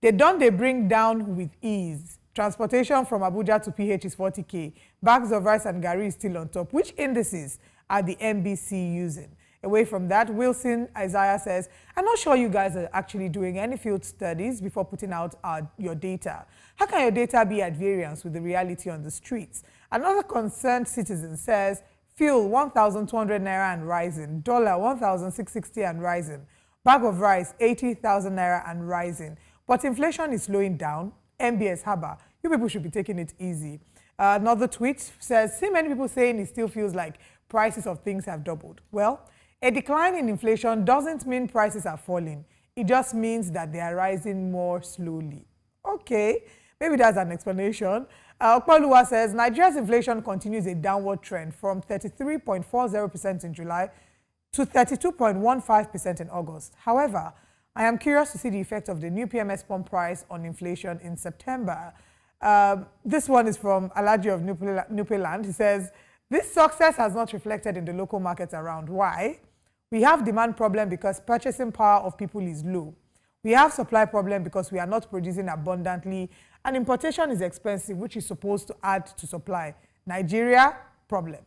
they bring down with ease. Transportation from Abuja to PH is 40K. Bags of rice and gari is still on top. Which indices are the MBC using? Away from that, Wilson Isaiah says, I'm not sure you guys are actually doing any field studies before putting out your data. How can your data be at variance with the reality on the streets? Another concerned citizen says, fuel 1,200 naira and rising, dollar 1,660 and rising, bag of rice 80,000 naira and rising. But inflation is slowing down. MBS Haba, you people should be taking it easy. Another tweet says, see many people saying it still feels like prices of things have doubled. Well, a decline in inflation doesn't mean prices are falling. It just means that they are rising more slowly. Okay, maybe that's an explanation. Okpaluwa says, Nigeria's inflation continues a downward trend from 33.40% in July to 32.15% in August. However, I am curious to see the effect of the new PMS pump price on inflation in September. This one is from Alaji of Nupeland. He says, this success has not reflected in the local markets around. Why? We have demand problem because purchasing power of people is low. We have supply problem because we are not producing abundantly, and importation is expensive, which is supposed to add to supply. Nigeria, problem.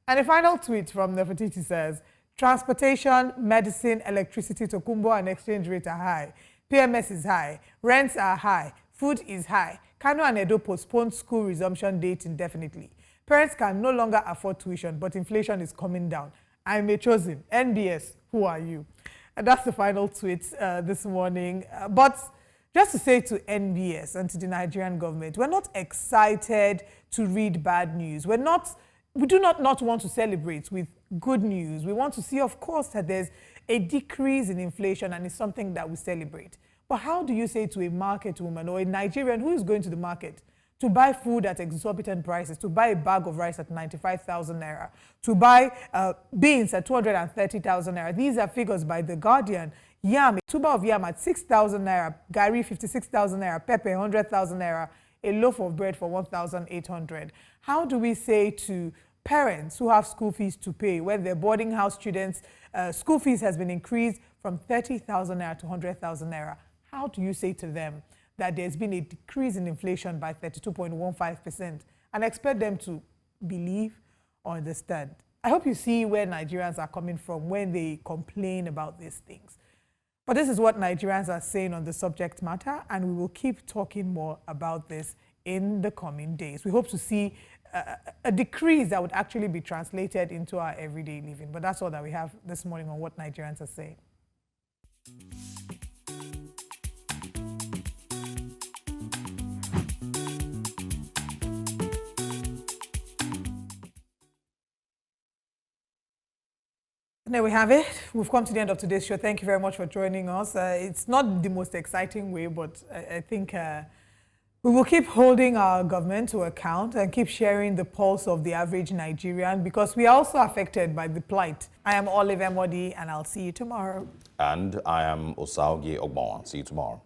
And a final tweet from Nefertiti says, transportation, medicine, electricity, Tokumbo, and exchange rate are high. PMS is high. Rents are high. Food is high. Kano and Edo postponed school resumption date indefinitely. Parents can no longer afford tuition, but inflation is coming down. I'm a chosen. NBS, who are you? And that's the final tweet this morning. But just to say to NBS and to the Nigerian government, we're not excited to read bad news. We do not want to celebrate with good news. We want to see, of course, that there's a decrease in inflation, and it's something that we celebrate. But how do you say to a market woman or a Nigerian who is going to the market to buy food at exorbitant prices, to buy a bag of rice at 95,000 naira, to buy beans at 230,000 naira? These are figures by The Guardian. Yam, a tuber of yam at 6,000 naira, gari 56,000 naira, pepper 100,000 naira, a loaf of bread for 1,800. How do we say to parents who have school fees to pay when their boarding house students' school fees has been increased from 30,000 naira to 100,000 naira? How do you say to them that there's been a decrease in inflation by 32.15% and expect them to believe or understand? I hope you see where Nigerians are coming from when they complain about these things. But this is what Nigerians are saying on the subject matter, and we will keep talking more about this in the coming days. We hope to see a decrease that would actually be translated into our everyday living. But that's all that we have this morning on what Nigerians are saying. There we have it. We've come to the end of today's show. Thank you very much for joining us. It's not the most exciting way, but I think we will keep holding our government to account and keep sharing the pulse of the average Nigerian, because we are also affected by the plight. I am Olive Emodi, and I'll see you tomorrow. And I am Osaogie Ogbonwan. See you tomorrow.